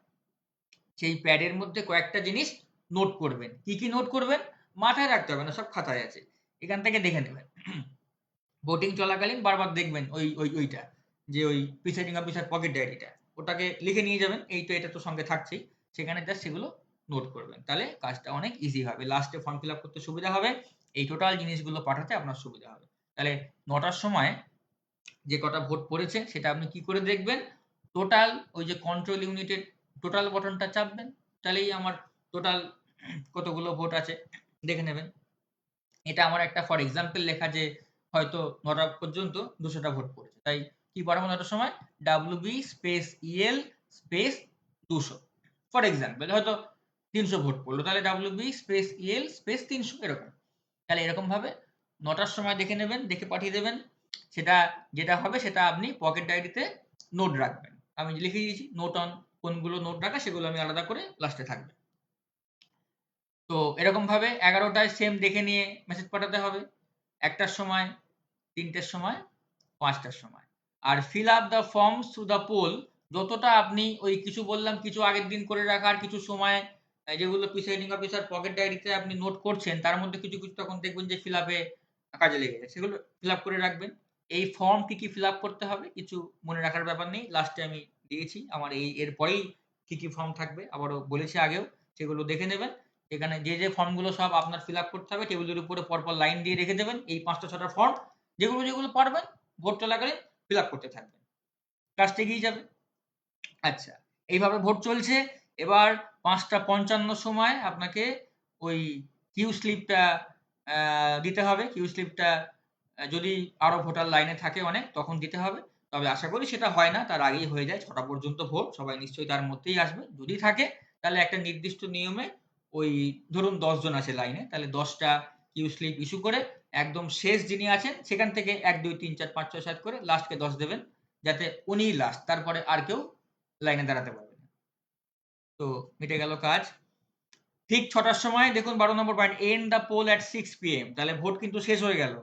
সেই প্যাডের মধ্যে কয়েকটা জিনিস নোট করবেন। কি কি নোট করবেন মাথায় রাখতে হবে না, সব খাতায় আছে, এখান থেকে দেখে নেবেন। ভোটিং চলাকালীন বারবার দেখবেন ওইটা, যে ওই প্রিসাইডিং অফিসার পকেট ডায়েরিটা, ওটাকে লিখে নিয়ে যাবেন। এই তো এটা তো সঙ্গে থাকছেই, সেখানে জাস্ট সেগুলো নোট করবেন, তাহলে কাজটা অনেক ইজি হবে, লাস্টে ফর্ম ফিল আপ করতে সুবিধা হবে, এই টোটাল জিনিসগুলো পাঠাতে আপনার সুবিধা হবে। তাহলে 9টার সময় যে কটা ভোট পড়েছে সেটা আপনি কি করে দেখবেন? টোটাল ওই যে কন্ট্রোল ইউনিটের টোটাল বটনটা চাপবেন, তাহলেই আমার টোটাল কতগুলো ভোট আছে দেখে নেবেন। এটা আমার একটা ফর এক্সাম্পল লেখা, যে হয়তো 9টা পর্যন্ত 200টা ভোট পড়েছে, তাই কি পড়াবো 9টার সময় WB space EL space 200, for example হয়তো 300 ভোট পড়লো, তাহলে WB স্পেস EL স্পেস 300, এরকম। তাহলে এরকম ভাবে 9টার সময় দেখে নেবেন, দেখে পাঠিয়ে দেবেন। সেটা যেটা হবে সেটা আপনি পকেট ডায়েরিতে নোট রাখবেন, আমি লিখে দিয়েছি নোট অন, কোনগুলো নোট রাখা সেগুলো আমি আলাদা করে লাস্টে থাকবে। তো এরকম ভাবে 11টায় সেম দেখে নিয়ে মেসেজ পাঠাতে হবে, 1টার সময়, 3টের সময়, 5টার সময়। আর fill up the forms through the poll, যতটা আপনি ওই কিছু বললাম কিছু আগের দিন করে রাখা, আর কিছু সময় যেগুলো প্রিসাইডিং অফিসার পকেট ডায়েরিতে আপনি নোট করছেন, তার মধ্যে কিছু কিছু তখন দেখবেন যে ফিল আপে কাজে লেগে যায়, সেগুলো ফিল আপ করে রাখবেন। এই ফর্ম কি কি ফিল আপ করতে হবে কিছু মনে রাখার ব্যাপার নেই, লাস্টে আমি দিয়েছি আমার এর পরেই কি কি ফর্ম থাকবে, আবারও বলেছি আগেও, সেগুলো দেখে নেবেন। এখানে যে যে ফর্মগুলো সব আপনার ফিল আপ করতে হবে টেবিলের উপরে পরপর লাইন দিয়ে রেখে দেবেন। এই 5টা 6টা ফর্ম যেগুলো যেগুলো পারবেন ভোট চলাকালীন ফিল আপ করতে থাকবেন, কাজটা এগিয়ে যাবে। আচ্ছা, এইভাবে ভোট চলছে। এবার 5:55 সময় আপনাকে ওই কিউ স্লিপটা দিতে হবে। কিউ স্লিপটা যদি আরো ভোটার লাইনে থাকে অনেক তখন দিতে হবে। তবে আশা করি সেটা হয় না, তার আগেই হয়ে যায়। 6টা পর্যন্ত ভোট, সবাই নিশ্চয়ই তার মধ্যেই আসবে। যদি থাকে তাহলে একটা নির্দিষ্ট নিয়মে ওই ধরুন 10 জন আছে লাইনে, তাহলে 10টা কিউ স্লিপ ইস্যু করে একদম শেষ যিনি আছেন সেখান থেকে 1 2 3 4 5 6 7 করে লাস্টকে 10 দেবেন, যাতে উনিই লাস্ট, তারপরে আর কেউ লাইনে দাঁড়াতে পারবে না। তো মিটে গেল কাজ। ঠিক 6টার সময় দেখুন 12 নম্বর point, end the poll at 6 PM, তাহলে ভোট কিন্তু শেষ হয়ে গেল।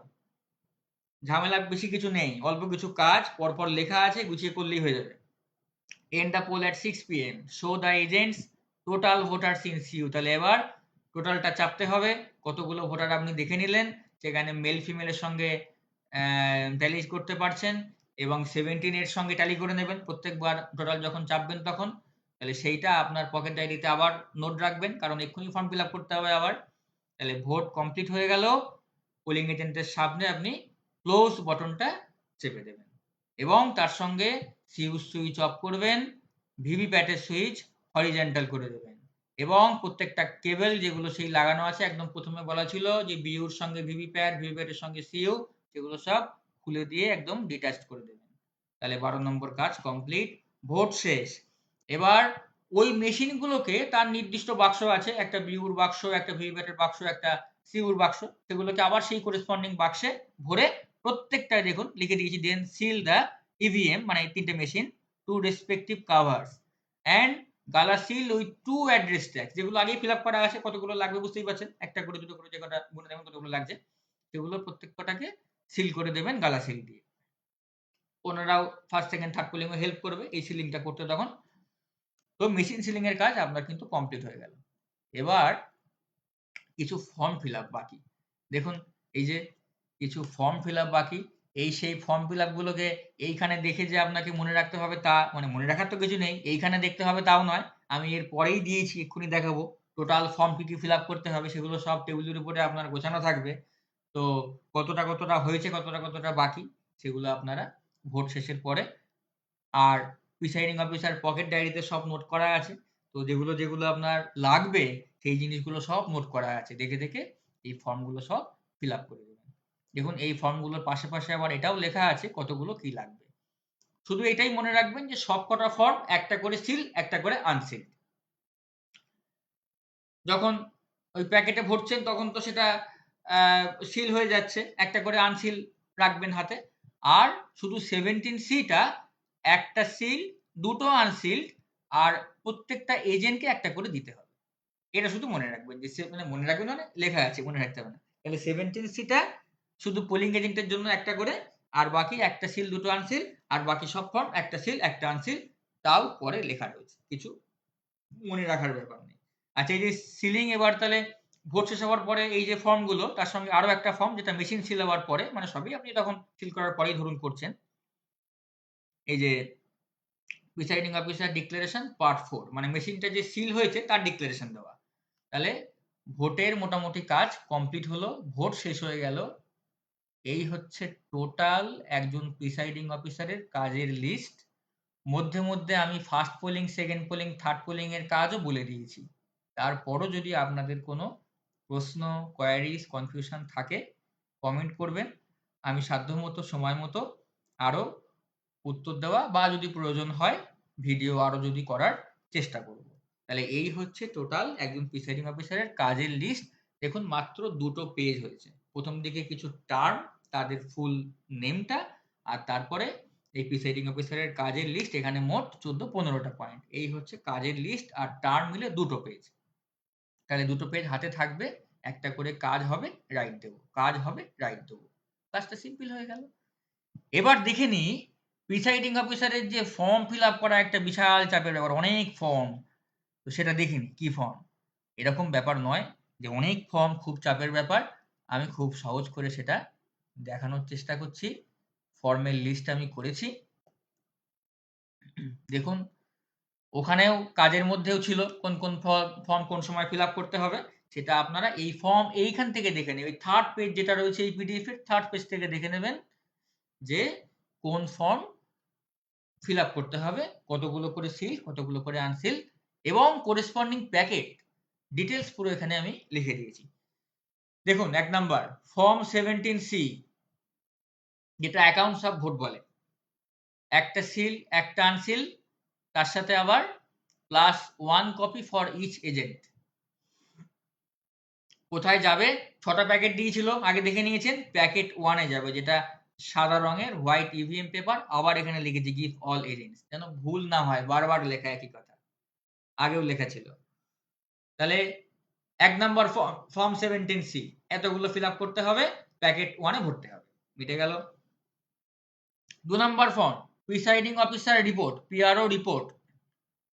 ঝামেলা বেশি কিছু নেই, অল্প কিছু কাজ পরপর লেখা আছে, গুছিয়ে করলেই হয়ে যাবে। End the poll at 6 PM, show the agents total voters in CU, তাহলে এবার টোটালটা চাপতে হবে, কতগুলো ভোটার আপনি দেখে নিলেন, সেখানে মেল ফিমেলের সঙ্গে ট্যালি করতে পারছেন এবং 17 এর সঙ্গে ট্যালি করে নেবেন প্রত্যেকবার টোটাল যখন চাপবেন তখন। তাহলে সেইটা আপনার পকেট ডায়েরিতে আবার নোট রাখবেন, কারণ এক্ষুনি ফর্ম ফিল আপ করতে হবে আবার। তাহলে ভোট কমপ্লিট হয়ে গেল, পোলিং এজেন্টের সামনে আপনি ক্লোজ বটনটা চেপে দেবেন এবং তার সঙ্গে সিউ সুইচ অফ করবেন, ভিভিপ্যাটের সুইচ হরিজেন্টাল করে দেবেন এবং প্রত্যেকটা কেবল যেগুলো সেই লাগানো আছে, একদম প্রথমে বলা ছিল যে বিউর সঙ্গে ভিভিপ্যাট, ভিভিপ্যাটের সঙ্গে সিউ, সেগুলো সব খুলে দিয়ে একদম ডিট্যাচড করে দেবেন। তাহলে 12 নম্বর কাজ কমপ্লিট, ভোট শেষ। এবার ওই মেশিনগুলোকে তার নির্দিষ্ট বাক্স আছে, একটা বিউর বাক্স, একটা ভিভিপ্যাটের বাক্স, একটা সিউর বাক্স, সেগুলোকে আবার সেই করেসপন্ডিং বাক্সে ভরে প্রত্যেকটায় দেখুন লিখে দিয়েছি দেন সিল দ্য ইভিএম, মানে এই 3টে machine to respective covers and গালা সিল উইথ 2 অ্যাড্রেস ট্যাগস, যেগুলো আগেই ফিল আপ করা আছে, কতগুলো লাগবে বুঝতেই পারছেন, একটা করে দুটো করে যে কটা গুনে দেখুন কতগুলো লাগছে, সেগুলো প্রত্যেকটাকে সিল করে দেবেন গালা সিল দিয়ে। ওনারাও ফার্স্ট সেকেন্ড থার্ড পোলিং এ হেল্প করবে এই সিলিংটা করতে তখন। তো মেশিন সিলিং এর কাজ আপনার কিন্তু কমপ্লিট হয়ে গেল। এবার কিছু ফর্ম ফিল আপ বাকি। দেখুন এই যে কিছু ফর্ম ফিল আপ বাকি, এই সেই ফর্ম ফিল আপ গুলোকে এইখানে দেখে যে আপনাকে মনে রাখতে হবে তা মানে মনে রাখার তো কিছু নেই, এইখানে দেখতে হবে তাও নয়, আমি এর পরেই দিয়েছি, এক্ষুনি দেখাবো। টোটাল ফর্ম কি কি ফিল আপ করতে হবে সেগুলো সব টেবিলের উপরে আপনার গোছানো থাকবে। তো কতটা কতটা হয়েছে, কতটা কতটা বাকি, সেগুলো আপনারা ভোট শেষের পরে, আর প্রিসাইডিং অফিসার পকেট ডায়েরিতে সব নোট করা আছে। তো যেগুলো যেগুলো আপনার লাগবে সেই জিনিসগুলো সব নোট করা আছে, দেখে দেখে এই ফর্মগুলো সব ফিল আপ করে দেবেন। দেখুন এই ফর্মগুলোর পাশে পাশে আবার এটাও লেখা আছে কতগুলো কি লাগবে। শুধু এটাই মনে রাখবেন যে সব কটা ফর্ম একটা করে সিল, একটা করে আনসিল। যখন ওই প্যাকেটে ভরছেন তখন তো সেটা সিল হয়ে যাচ্ছে, একটা করে আনসিল রাখবেন হাতে। আর শুধু 17C-টা একটা সিল, দুটো আনসিল্ড, আর প্রত্যেকটা এজেন্টকে একটা করে দিতে হবে। এটা শুধু মনে রাখবেন, যে মানে মনে রাখবেন মানে লেখা আছে, মনে রাখতে হবে না। তাহলে 17C-টা শুধু পোলিং এজেন্টের জন্য একটা করে, আর বাকি একটা সিল দুটো আনসিল, আর বাকি সব ফর্ম একটা সিল একটা আনসিল, তাও পরে লেখা রয়েছে, কিছু মনে রাখার ব্যাপার নেই। আচ্ছা, এই যে সিলিং, এবার তাহলে ভোট শেষ হওয়ার পরে এই যে ফর্মগুলো, তার সঙ্গে আরো একটা ফর্ম যেটা মেশিন সিল হওয়ার পরে, মানে সবই আপনি তখন সিল করার পরেই ধরুন করছেন, এই যে প্রিসাইডিং অফিসার ডিক্লারেশন পার্ট 4, মানে মেশিনটা যে সিল হয়েছে তার ডিক্লারেশন দেওয়া। তাহলে ভোটের মোটামুটি কাজ কমপ্লিট হলো, ভোট শেষ হয়ে গেল। এই হচ্ছে টোটাল একজন প্রিসাইডিং অফিসারের কাজের লিস্ট। মধ্যে মধ্যে আমি first polling, second polling, third polling এর কাজও বলে দিয়েছি। তারপরও যদি আপনাদের কোনো প্রশ্ন, কোয়ারিজ, কনফিউশন থাকে কমেন্ট করবেন, আমি সাধ্যমতো সময় মতো আরো উত্তর দেওয়া বা যদি প্রয়োজন হয় ভিডিও আরো যদি করার চেষ্টা করব। তাহলে এই হচ্ছে টোটাল একজন প্রিসাইডিং অফিসারের কাজের লিস্ট। দেখুন মাত্র 2টো পেজ হয়েছে, প্রথম দিকে কিছু টার্ম, তাদের ফুল নেমটা, আর তারপরে এই প্রিসাইডিং অফিসারের কাজের লিস্ট, এখানে মোট 14-15টা পয়েন্ট। এই হচ্ছে কাজের লিস্ট আর টার্ম মিলে 2টো পেজ। তাহলে 2টো পেজ হাতে থাকবে, একটা করে কাজ হবে, রাইট দেবো, কাজ হবে, রাইট দেবো, কাজটা সিম্পল হয়ে গেল। এবার দেখে নিই প্রিসাইডিং অফিসারের যে ফর্ম ফিল আপ করা একটা বিশাল চাপের ব্যাপার, অনেক ফর্ম। তো সেটা দেখে নিই কি ফর্ম। এরকম ব্যাপার নয় যে অনেক ফর্ম খুব চাপের ব্যাপার, আমি খুব সহজ করে সেটা দেখানোর চেষ্টা করছি। ফর্মের লিস্ট আমি করেছি, দেখুন ওখানেও কাজের মধ্যেও ছিল কোন কোন ফর্ম কোন সময় ফিল আপ করতে হবে, সেটা আপনারা এই ফর্ম এইখান থেকে দেখে নেবেন। থার্ড পেজ যেটা রয়েছে এই পিডিএফ এর থার্ড পেজ থেকে দেখে নেবেন যে কোন ফর্ম ফিল আপ করতে হবে, কতগুলো করে সিল, কতগুলো করে আনসিল, এবং করেসপন্ডিং প্যাকেট ডিটেলস পুরো এখানে আমি লিখে দিয়েছি। দেখুন 1 নাম্বার ফর্ম 17C, যেটা অ্যাকাউন্টস অফ ভোট বলে, একটা সিল একটা আনসিল, তার সাথে আবার +1 কপি ফর ইচ এজেন্ট। কোথায় যাবে? 6টা প্যাকেট দিয়েছিল, আগে দেখে নিয়েছেন। প্যাকেট 1 এ যাবে, যেটা সাদা রঙের হোয়াইট ইভিএম পেপার। আবার এখানে লিখেছি গিভ অল এজেন্টস, যেন ভুল না হয়, বারবার লেখা একই কথা, আগেও লেখা ছিল। তাহলে 1 নাম্বার ফর্ম 17C এতগুলো ফিল আপ করতে হবে, প্যাকেট 1 এ ভরতে হবে, মিটে গেল। 2 number form presiding officer report, PRO report,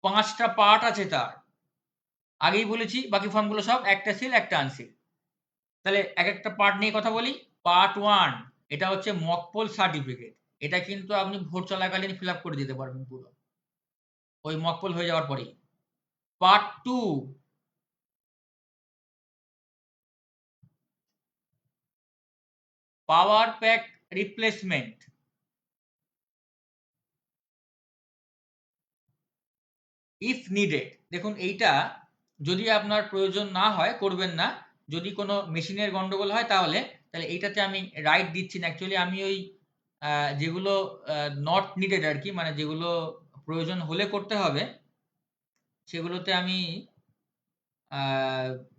5টা পার্ট আছে তার, আগেই বলেছি। বাকি ফর্মগুলো সব একটা সিল একটা আনসিল। তাহলে এক একটা পার্ট নিয়ে কথা বলি। পার্ট 1 এটা হচ্ছে মক পোল সার্টিফিকেট, এটা কিন্তু আপনি ভোট চলাকালীন ফিল আপ করে দিতে পারবেন পুরো, ওই মক পোল হয়ে যাওয়ার পরেই। Part 2 power pack replacement, if needed. দেখুন এইটা যদি আপনার প্রয়োজন না হয় করবেন না, যদি কোনো মেশিনের গন্ডগোল হয় তাহলে এইটাতে আমি রাইট দিচ্ছি না। অ্যাকচুয়ালি আমি ওই যেগুলো নট নিডেড আর কি, মানে যেগুলো প্রয়োজন হলে করতে হবে, সেগুলোতে আমি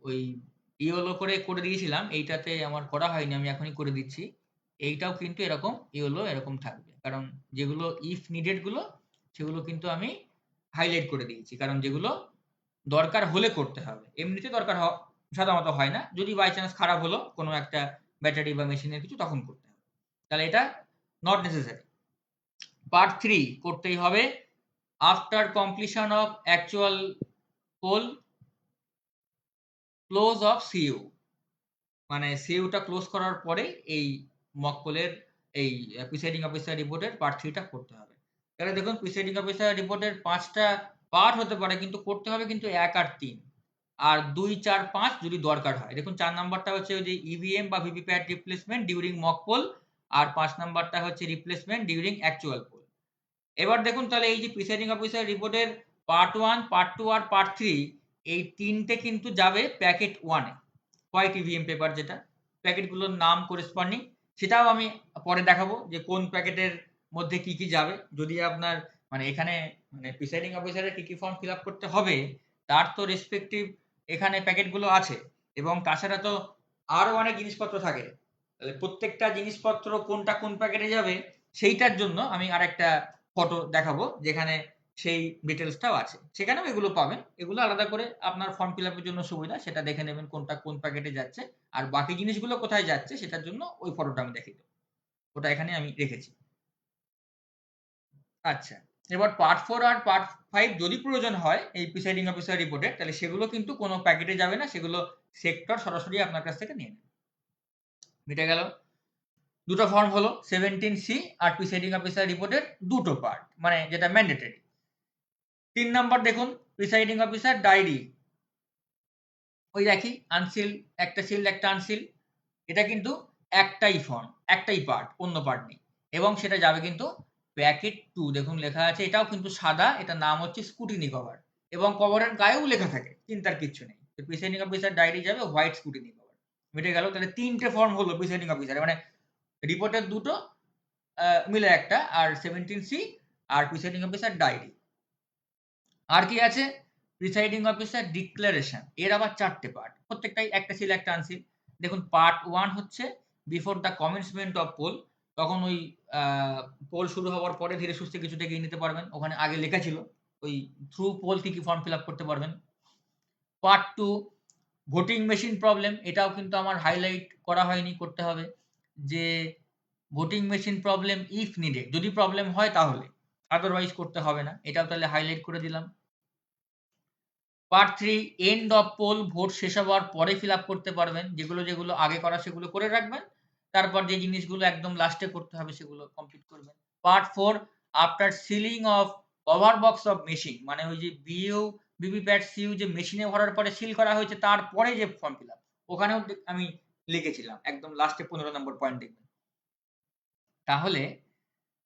ওই ইয়েলো করে দিয়েছিলাম। এইটাতে আমার করা হয়নি, আমি এখনই করে দিচ্ছি। এইটাও কিন্তু এরকম ইয়েলো এরকম থাকবে, কারণ যেগুলো ইফ নিডেড গুলো সেগুলো কিন্তু আমি হাইলাইট করে দিয়েছি, কারণ যেগুলো দরকার হলে করতে হবে, এমনিতে দরকার সাধারণত হয় না। যদি বাই চান্স খারাপ হলো কোনো একটা ব্যাটারি বা মেশিনের কিছু, তখন করতে হবে। তাহলে এটা নট নেসেসারি। পার্ট 3 করতেই হবে after completion of actual poll, close of CU, মানে সিইউটা ক্লোজ করার পরে এই মক পোলের এই প্রিসাইডিং অফিসার রিপোর্টের পার্ট 3টা করতে হবে। তাহলে দেখুন প্রিসাইডিং অফিসার রিপোর্টের 5টা পার্ট হতে পারে, কিন্তু করতে হবে কিন্তু 1 আর 3, আর 2, 4, 5 যদি দরকার হয়। দেখুন 4 নাম্বারটা হচ্ছে ওই যে ইভিএম বা VVPAT replacement during mock poll, আর 5 নাম্বারটা হচ্ছে রিপ্লেসমেন্ট ডিউরিং অ্যাকচুয়াল পোল। এবার দেখুন তাহলে এই যে প্রিসাইডিং অফিসার রিপোর্টের পার্ট 1, পার্ট 2 আর পার্ট 3, এই তিনটে কিন্তু যাবে প্যাকেট 1 এ, হোয়াইট ইভিএম পেপার, যেটা প্যাকেটগুলোর নাম করেসপন্ডিং, সেটাও আমি পরে দেখাবো যে কোন প্যাকেটের মধ্যে কি কি যাবে। যদি আপনার মানে এখানে মানে প্রিসাইডিং অফিসারের কি কি ফর্ম ফিল আপ করতে হবে, তার তো রেসপেক্টিভ এখানে প্যাকেটগুলো আছে, এবং তাছাড়া তো আরো অনেক জিনিসপত্র থাকে। তাহলে প্রত্যেকটা জিনিসপত্র কোনটা কোন প্যাকেটে যাবে, সেইটার জন্য আমি আরেকটা ফটো দেখাবো যেখানে সেই ডিটেলসটাও আছে, সেখানেও এগুলো পাবেন। এগুলো আলাদা করে আপনার ফর্ম ফিল আপের জন্য সুবিধা, সেটা দেখে নেবেন কোনটা কোন প্যাকেটে যাচ্ছে, আর বাকি জিনিসগুলো কোথায় যাচ্ছে সেটার জন্য ওই ফটোটা আমি দেখিয়ে দেবো, ওটা এখানে আমি রেখেছি। আচ্ছা, এবার পার্ট 4 আর পার্ট 5 যদি প্রয়োজন হয় এই প্রিসাইডিং অফিসার রিপোর্টে, তাহলে সেগুলো কিন্তু কোনো প্যাকেটে যাবে না, সেগুলো সেক্টর সরাসরি আপনার কাছ থেকে নিয়ে নেবে। মিটে গেল। দুটো ফর্ম হলো 17C আর প্রিসাইডিং অফিসার রিপোর্টের দুটো পার্ট, মানে যেটা ম্যান্ডেটরি। 3 নাম্বার দেখুন প্রিসাইডিং অফিসার ডায়েরি, ওই একই আনসিল, একটা সিল একটা আনসিল। এটা কিন্তু একটাই ফর্ম, একটাই পার্ট, অন্য পার্ট নেই, এবং সেটা যাবে কিন্তু প্যাকেট 2। দেখুন লেখা আছে, এটাও কিন্তু সাদা, এটা নাম হচ্ছে স্কুটিনি কভার, এবং কভারের গায়েও লেখা থাকে, চিন্তার কিচ্ছু নেই। প্রিসাইডিং অফিসার ডায়েরি যাবে হোয়াইট স্কুটিনি কভার। মিটে গেল। তাহলে তিনটে ফর্ম হলো প্রিসাইডিং অফিসার, মানে রিপোর্টের দুটো মিলে একটা, আর 17C আর প্রিসাইডিং অফিসার ডায়েরি। আর কি আছে? প্রিসাইডিং অফিসার ডিক্লারেশন, এর আবার 4টে পার্ট, প্রত্যেকটাই একটা সিল একটা আনসিল। দেখুন পার্ট 1 হচ্ছে before the commencement of poll, তখন ওই পোল শুরু হওয়ার পরে ধীরে সুস্থে কিছুটা এগিয়ে নিতে পারবেন, ওখানে আগে লেখা ছিল ওই থ্রু পোল কি কি ফর্ম ফিল আপ করতে পারবেন। পার্ট 2 ভোটিং মেশিন প্রবলেম, এটাও কিন্তু আমার হাইলাইট করা হয়নি, করতে হবে যে voting machine problem if needed, যদি প্রবলেম হয় তাহলে, আদারওয়াইজ করতে হবে না, এটাও তাহলে হাইলাইট করে দিলাম। Part 3 end of poll, vote শেষ হওয়ার পরে ফিল আপ করতে পারবেন, যেগুলো যেগুলো আগে করা সেগুলো করে রাখবেন, তারপর যে জিনিসগুলো একদম লাস্টে করতে হবে সেগুলো কমপ্লিট করবেন। Part 4 after ceiling of cover box of machine মানে ওই যে বিইউ ভিভিপ্যাট সিইউ যে মেশিনে ভরার পরে সিল করা হয়েছে তারপরে যে ফর্ম ফিল আপ, ওখানেও আমি লিখেছিলাম একদম লাস্টে 15 নম্বর পয়েন্ট দেখবেন। তাহলে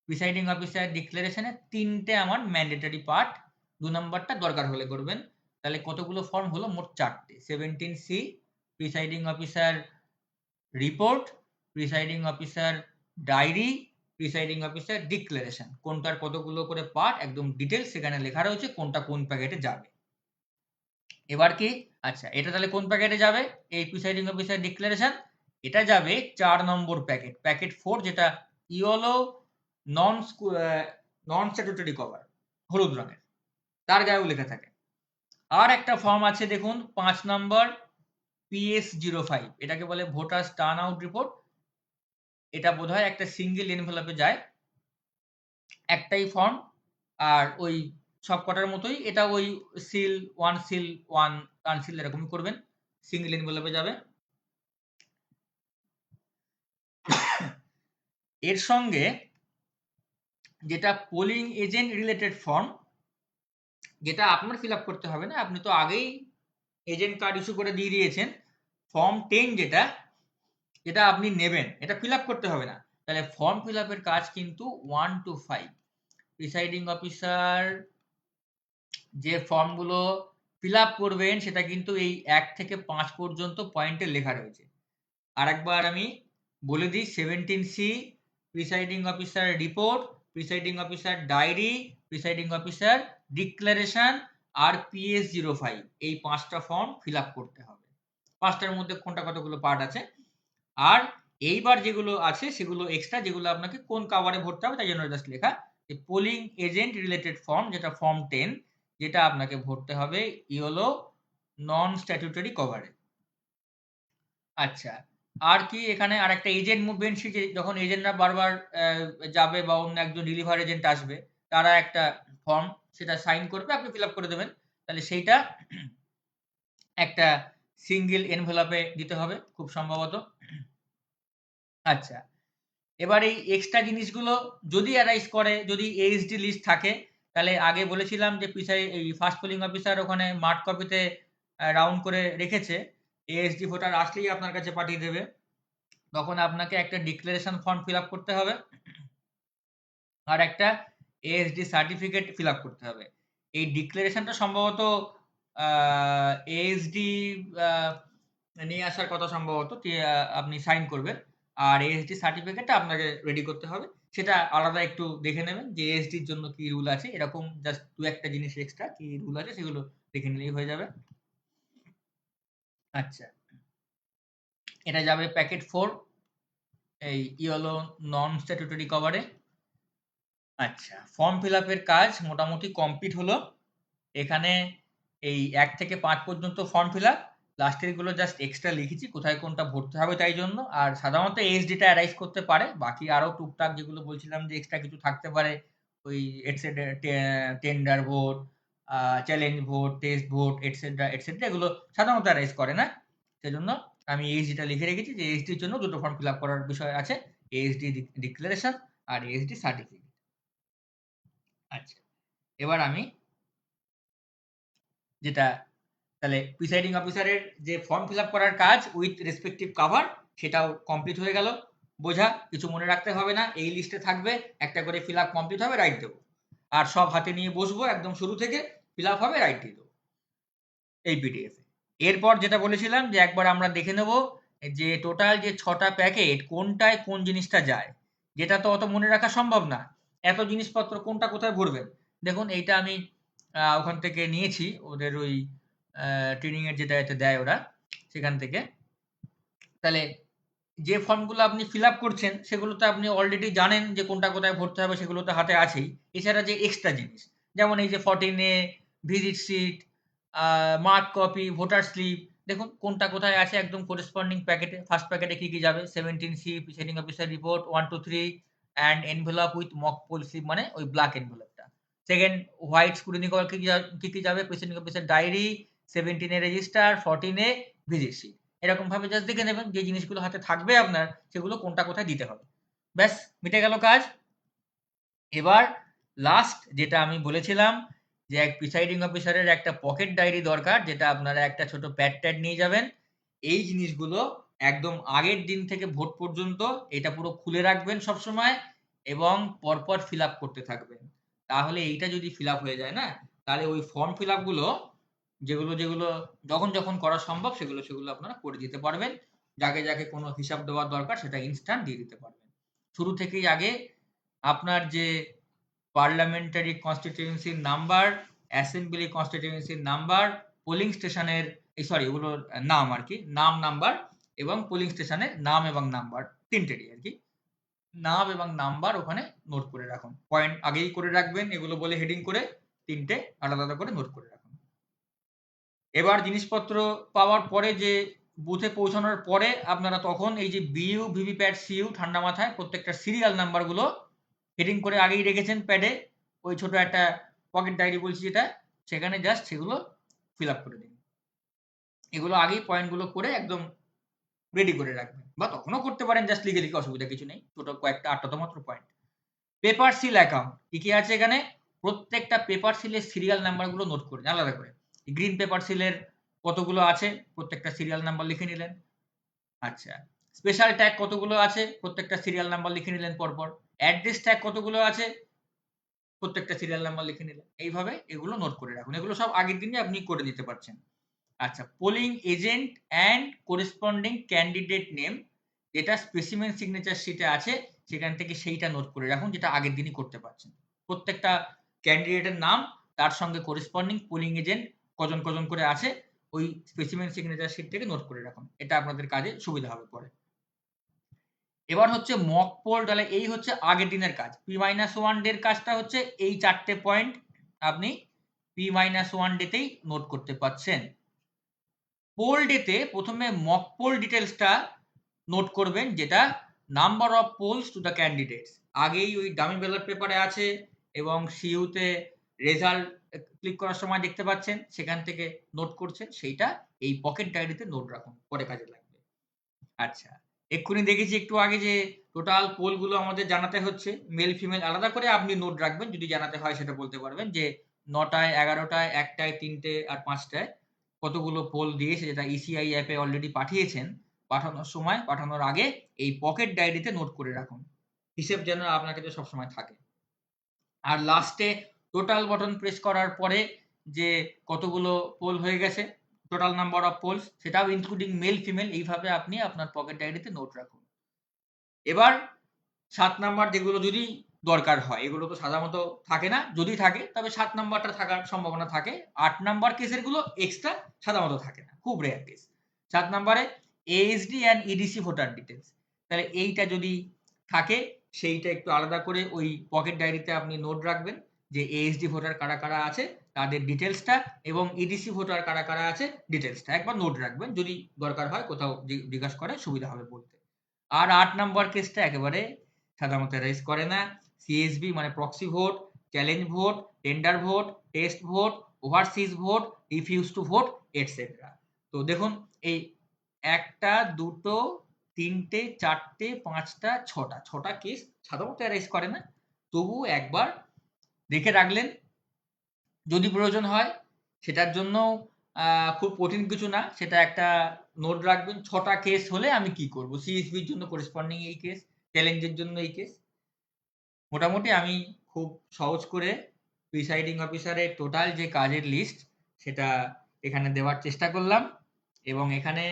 প্রিসাইডিং অফিসার ডিক্লারেশনে 3টে আমার ম্যান্ডেটরি পার্ট, 2 নম্বরটা দরকার হলে করবেন। তাহলে কতগুলো ফর্ম হলো? মোট 4টে। 17C presiding officer report, presiding officer diary, presiding officer declaration. কোনটার কতগুলো করে পার্ট একদম ডিটেইলস সেখানে লেখা রয়েছে, কোনটা কোন প্যাকেটে যাবে। এবার কি, আচ্ছা এটা তাহলে কোন প্যাকেটে যাবে? এই প্রিসাইডিং অফিসার ডিক্লারেশন, এটা যাবে 4 নম্বর প্যাকেট, প্যাকেট 4, যেটা ইয়েলো নন স্ট্যাটুটরি কভার, হলুদ রঙের, তার গায়েও লেখা থাকে। আর একটা ফর্ম আছে দেখুন 5 নম্বর PS05, এটাকে বলে ভোটার্স টার্ন আউট রিপোর্ট। এটা বোধহয় একটা সিঙ্গেল এনভেলপে যায়, একটাই ফর্ম, আর ওই সব কটার মতোই এটা ওই সিল 1 আনসিল এরকমই করবেন, সিঙ্গেল এনভেলপে যাবে। এর সঙ্গে যেটা পোলিং এজেন্ট রিলেটেড ফর্ম, যেটা আপনার ফিল আপ করতে হবে না, আপনি তো আগেই এজেন্ট কার্ড ইস্যু করে দিয়ে দিয়েছেন। ফর্ম 10 যেটা আপনি নেবেন, এটা ফিল আপ করতে হবে না। তাহলে ফর্ম ফিল আপের কাজ কিন্তু 1 to 5। প্রিসাইডিং অফিসার যে ফর্মগুলো ফিল আপ করবেন সেটা কিন্তু এই 1 থেকে 5 পর্যন্ত পয়েন্টে লেখা রয়েছে। আরেকবার আমি বলে দিই, 17C presiding officer report, presiding officer diary, presiding officer declaration আর PS05, এই 5টা ফর্ম ফিল আপ করতে হবে। 5টার মধ্যে কোনটা কতগুলো পার্ট আছে। আর এইবার যেগুলো আছে সেগুলো এক্সট্রা, যেগুলো আপনাকে কোন কাভারে ভরতে হবে তাই জন্য জাস্ট লেখা, যে পোলিং এজেন্ট রিলেটেড ফর্ম, যেটা ফর্ম 10, যেটা আপনাকে ভরতে হবে ইয়েলো নন স্ট্যাটুটরি কভারে। আচ্ছা, আর কি এখানে আরেকটা এজেন্ট মুভমেন্ট শিট, যখন এজেন্টরা বারবার যাবে বা অন্য একজন রিলিভার এজেন্ট আসবে, তারা একটা ফর্ম সেটা সাইন করবে, আপনি ফিল আপ করে দেবেন। তাহলে সেইটা একটা সিঙ্গেল এনভেলপে দিতে হবে খুব সম্ভবত। আচ্ছা, এবার এই এক্সট্রা জিনিসগুলো যদি অ্যারাইজ করে, যদি এইচডি লিস্ট থাকে, তাহলে আগে বলেছিলাম যে এই ফার্স্ট পোলিং অফিসার ওখানে মার্ক কপিতে রাউন্ড করে রেখেছে, এইচডি ভোটার আসলেই আপনার কাছে পাঠিয়ে দেবে। তখন আপনাকে একটা ডিক্লারেশন ফর্ম ফিল আপ করতে হবে আর একটা এএসডি সার্টিফিকেট ফিল আপ করতে হবে। এই ডিক্লারেশনটা সম্ভবত এএসডি নিয়ে আসার কথা সম্ভবত, আপনি সাইন করবেন, আর এএসডি সার্টিফিকেটটা আপনাকে রেডি করতে হবে। সেটা আলাদা একটু দেখে নেবেন যে এএসডির জন্য কি রুল আছে, এরকম জাস্ট 2-1টা জিনিস এক্সট্রা কি রুল আছে সেগুলো দেখে নিলেই হয়ে যাবে। আচ্ছা, এটা যাবে প্যাকেট 4, এই ইয়েলো নন স্ট্যাটুটরি কভারে। আচ্ছা, ফর্ম ফিল আপের কাজ মোটামুটি কমপ্লিট হলো। এখানে এই 1 থেকে 5 পর্যন্ত ফর্ম ফিল আপ, লাস্টের গুলো জাস্ট এক্সট্রা লিখেছি কোথায় কোনটা ভরতে হবে তাই জন্য। আর সাধারণত এইচডিটা অ্যারাইজ করতে পারে, বাকি আরো টুকটাক যেগুলো বলছিলাম যে এক্সট্রা কিছু থাকতে পারে, ওই etcetera, tender vote, challenge vote, test vote, etcetera etcetera, এগুলো সাধারণত অ্যারাইজ করে না। সেজন্য আমি এইচডিটা লিখে রেখেছি যে এইচডির জন্য দুটো ফর্ম ফিল আপ করার বিষয় আছে, এইচডি ডিক্লারেশন আর এইচডি সার্টিফিকেট। আচ্ছা, এবার আমি যেটা, তাহলে প্রিসাইডিং অফিসারের যে ফর্ম ফিল আপ করার কাজ উইথ রেসপেক্টিভ কাভার, সেটাও কমপ্লিট হয়ে গেল। বোঝা, কিছু মনে রাখতে হবে না, এই লিস্টে থাকবে, একটা করে ফিল আপ কমপ্লিট হবে, রাইট দেবো, আর সব হাতে নিয়ে বসবো একদম শুরু থেকে, ফিল আপ হবে, রাইট দিয়ে দেবো এই পিডিএফ এ। এরপর যেটা বলেছিলাম যে একবার আমরা দেখে নেব যে টোটাল যে 6টা প্যাকেট কোনটায় কোন জিনিসটা যায়, যেটা তো অত মনে রাখা সম্ভব না, এত জিনিসপত্র কোনটা কোথায় ভরবেন। দেখুন এইটা আমি ওখান থেকে নিয়েছি, ওদের ওই ট্রেনিং এর যেটা এতে দেয় ওরা, সেখান থেকে। তাহলে যে ফর্মগুলো আপনি ফিল আপ করছেন সেগুলো তো আপনি অলরেডি জানেন যে কোনটা কোথায় ভরতে হবে, সেগুলো তো হাতে আছেই। এছাড়া যে এক্সট্রা জিনিস, যেমন এই যে 14A visit sheet, mark copy, voter slip, দেখুন কোনটা কোথায় আছে একদম করেসপন্ডিং প্যাকেটে। ফার্স্ট প্যাকেটে কি কি যাবে? 17C presiding officer report 1 to 3 and envelope with mock poll slip, মানে ওই ব্ল্যাক এনভেলপটা। সেকেন্ড, হোয়াইট স্ক্রুটিনি কভার কি কি যাবে? Presiding officer diary, 17A register, 14A visit sheet. এরকম ভাবে জাস্ট দেখে নেবেন যে জিনিসগুলো হাতে থাকবে আপনার, সেগুলো কোনটা কোথায় দিতে হবে। ব্যাস, মিটে গেল কাজ। এবার লাস্ট যেটা আমি বলেছিলাম যে এক প্রিসাইডিং অফিসারের একটা পকেট ডায়েরি দরকার, যেটা আপনারা একটা ছোট প্যাড ট্যাড নিয়ে যাবেন। এই জিনিসগুলো একদম আগের দিন থেকে ভোট পর্যন্ত এটা পুরো খুলে রাখবেন সবসময় এবং পরপর ফিল আপ করতে থাকবেন। তাহলে এইটা যদি ফিল আপ হয়ে যায় না, তাহলে ওই ফর্ম ফিল আপ গুলো যেগুলো যখন যখন করা সম্ভব সেগুলো আপনারা করে দিতে পারবেন। যাকে যাকে কোনো হিসাব দেওয়ার দরকার সেটা ইনস্ট্যান্ট দিয়ে দিতে পারবেন। শুরু থেকেই আগে আপনার যে পার্লামেন্টারি কনস্টিটিউয়েন্সির নাম্বার, অ্যাসেম্বলি কনস্টিটিউয়েন্সির নাম্বার, পোলিং স্টেশনের ওগুলোর নাম আর কি, নাম নাম্বার এবং পোলিং স্টেশনের নাম এবং নাম্বার, তিনটেরই আর কি নাম এবং নাম্বার ওখানে নোট করে রাখুন। পয়েন্ট আগেই করে রাখবেন এগুলো বলে হেডিং করে, তিনটে আলাদা আলাদা করে নোট করে রাখুন। এবার জিনিসপত্র পাওয়ার পরে যে বুথে পৌঁছানোর পরে আপনারা তখন এই যে বিইউ, ভিভিপ্যাট, সিইউ ঠান্ডা মাথায় প্রত্যেকটা সিরিয়াল নাম্বারগুলো হেডিং করে আগেই রেখেছেন প্যাডে, ওই ছোট একটা পকেট ডায়েরি বলছি যেটা, সেখানে জাস্ট সেগুলো ফিল আপ করে দিন। এগুলো আগেই পয়েন্টগুলো করে একদম রেডি করে রাখবেন, বা তখনও করতে পারেন, জাস্ট লিখে লিখে অসুবিধা কিছু নেই, ছোট কয়েকটা 8টা তো মাত্র পয়েন্ট। পেপার সিল অ্যাকাউন্ট কি কি আছে এখানে, প্রত্যেকটা পেপার সিলের সিরিয়াল নাম্বারগুলো নোট করে আলাদা করে। গ্রিন পেপার সিলের কতগুলো আছে প্রত্যেকটা সিরিয়াল নাম্বার লিখে নিলেন। আচ্ছা, স্পেশাল ট্যাগ কতগুলো আছে প্রত্যেকটা সিরিয়াল নাম্বার লিখে নিলেন পরপর। অ্যাড্রেস ট্যাগ কতগুলো আছে প্রত্যেকটা সিরিয়াল নাম্বার লিখে নিলেন। এইভাবে এগুলো নোট করে রাখুন, এগুলো সব আগের দিনে আপনি করে দিতে পারছেন। আচ্ছা, polling agent and corresponding candidate name, যেটা স্পেসিমেন সিগনেচার শিটে আছে সেখান থেকে সেইটা নোট করে রাখুন, যেটা আগের দিনই করতে পারছেন। প্রত্যেকটা ক্যান্ডিডেটের নাম, তার সঙ্গে করেসপন্ডিং পোলিং এজেন্ট কজন কজন করে আছে, ওই স্পেসিমেন সিগনেচার শিট থেকে নোট করে রাখুন, এটা আপনাদের কাজে সুবিধা হবে পরে। এবার হচ্ছে মক পোল, তাহলে এই হচ্ছে আগের দিনের কাজ। P-1 ডের কাজটা হচ্ছে এই 4টে পয়েন্ট আপনি P-1 ডেতেই নোট করতে পারছেন। পোল ডেতে প্রথমে মক পোল ডিটেলসটা নোট করবেন, যেটা number of polls to the candidates, আগেই ওই ডামি ব্যালট পেপারে আছে এবং সিইউতে রেজাল্ট ক্লিক করার সময় দেখতে পাচ্ছেন, সেখান থেকে নোট করছেন, সেইটা এই পকেট ডায়েরিতে নোট রাখুন, পরে কাজে লাগবে। আচ্ছা, এক্ষুনি দেখেছি একটু আগে যে টোটাল পোলগুলো আমাদের জানাতে হচ্ছে, মেল ফিমেল আলাদা করে আপনি নোট রাখবেন, যদি জানাতে হয় সেটা বলতে পারবেন যে 9টায়, 11টায়, 1টায়, 3টে আর 5টায় কতগুলো পোল দিয়েছে, যেটা ইসিআই অ্যাপে অলরেডি পাঠিয়েছেন। পাঠানোর সময়, পাঠানোর আগে এই পকেট ডায়েরিতে নোট করে রাখুন, হিসেব যেন আপনার কাছে সবসময় থাকে। আর লাস্টে টোটাল বাটন প্রেস করার পরে যে কতগুলো পোল হয়ে গেছে, টোটাল নাম্বার অফ পোলস, সেটাও ইনক্লুডিং মেল ফিমেল, এইভাবে আপনি আপনার পকেট ডায়েরিতে নোট রাখুন। এবার 7 নাম্বার যেগুলো যদি দরকার হয়, এগুলো তো সাধারণত থাকে না, যদি থাকে তবে 7 নাম্বারটা থাকার সম্ভাবনা থাকে। 8 নাম্বার কেসের গুলো এক্সট্রা সাধারণত থাকে না, খুব রেয়ার কেস। 7 নাম্বারে ASD and EDC voter details, তাহলে এইটা যদি থাকে সেইটা একটু আলাদা করে ওই পকেট ডায়েরিতে আপনি নোট রাখবেন, যে এএসডি ভোটার কারা কারা আছে তাদের ডিটেলসটা, এবং ইডিসি ভোটার কারা কারা আছে ডিটেলসটা একবার নোট রাখবেন, যদি দরকার হয় কোথাও জিজ্ঞাসা করে সুবিধা হবে বলতে। আর 8 নাম্বার কেসটা একেবারে সাধারণত রাইজ করে না। সিএসবি মানে proxy vote, challenge vote, tender vote, test vote, overseas vote, refuse to vote, etcetera. তো দেখুন, এই 1টা, 2টো, 3টে, 4টে, 5টা, 6টা কেস সাধারণত রাইজ করে না, তবু একবার দেখে রাখলেন, যদি প্রয়োজন হয় সেটার জন্য খুব কঠিন কিছু না, সেটা একটা নোট রাখবেন, 6টা কেস হলে আমি কি করব, সিএসবির জন্য করেসপন্ডিং এই কেস, চ্যালেঞ্জের জন্য এই কেস। মোটামুটি আমি খুব সহজ করে প্রিসাইডিং অফিসারের টোটাল যে কাজের লিস্ট সেটা এখানে দেওয়ার চেষ্টা করলাম, এবং এখানে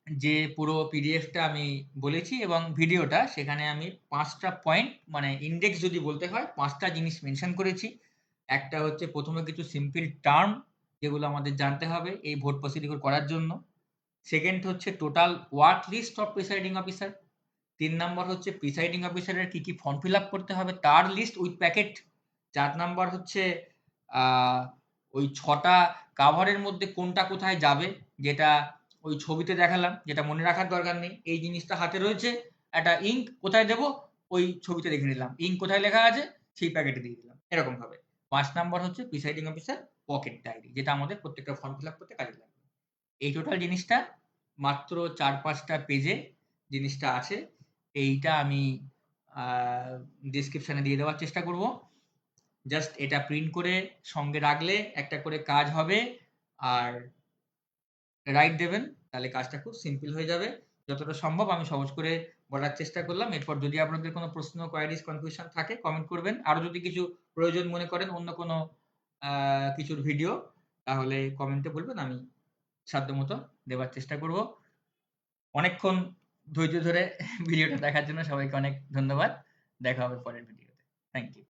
যে পুরো পিডিএফটা আমি বলেছি এবং ভিডিওটা, সেখানে আমি 5টা পয়েন্ট মানে ইন্ডেক্স যদি বলতে হয় 5টা জিনিস মেনশন করেছি। একটা হচ্ছে প্রথমে কিছু সিম্পল টার্ম যেগুলো আমাদের জানতে হবে এই ভোট প্রসিডিউর করার জন্য। সেকেন্ড হচ্ছে total work list of presiding officer. 3 number হচ্ছে প্রিসাইডিং অফিসারের কি কি ফর্ম ফিল আপ করতে হবে তার লিস্ট উইথ প্যাকেট। 4 নাম্বার হচ্ছে ওই 6টা কাভারের মধ্যে কোনটা কোথায় যাবে, যেটা ওই ছবিতে দেখালাম, যেটা মনে রাখার দরকার নেই, এই জিনিসটা হাতে রয়েছে, একটা ইঙ্ক কোথায় দেবো ওই ছবিতে দেখে নিলাম, ইঙ্ক কোথায় লেখা আছে সেই প্যাকেটে দিয়ে দিলাম, এরকম ভাবে। 5 নাম্বার হচ্ছে প্রিসাইডিং অফিসার পকেট ডায়েরি, যেটা আমাদের প্রত্যেকটা ফর্ম ফিল আপ করতে কাজে লাগবে। এই টোটাল জিনিসটা মাত্র 4-5টা পেজে জিনিসটা আছে, এইটা আমি ডেসক্রিপশনে দিয়ে দেওয়ার চেষ্টা করব। জাস্ট এটা প্রিন্ট করে সঙ্গে রাখলে একটা করে কাজ হবে আর রাইট দেবেন, তাহলে কাজটা খুব সিম্পল হয়ে যাবে। যতটা সম্ভব আমি সহজ করে বলার চেষ্টা করলাম। এরপর যদি আপনাদের কোনো প্রশ্ন, কোয়েরিজ, কনফিউশন থাকে কমেন্ট করবেন। আরো যদি কিছু প্রয়োজন মনে করেন অন্য কোনো কিছুর ভিডিও, তাহলে কমেন্টে বলবেন, আমি সাধ্যমতো দেওয়ার চেষ্টা করব। অনেকক্ষণ ধৈর্য ধরে ভিডিওটা দেখার জন্য সবাইকে অনেক ধন্যবাদ। দেখা হবে পরের ভিডিওতে। Thank you.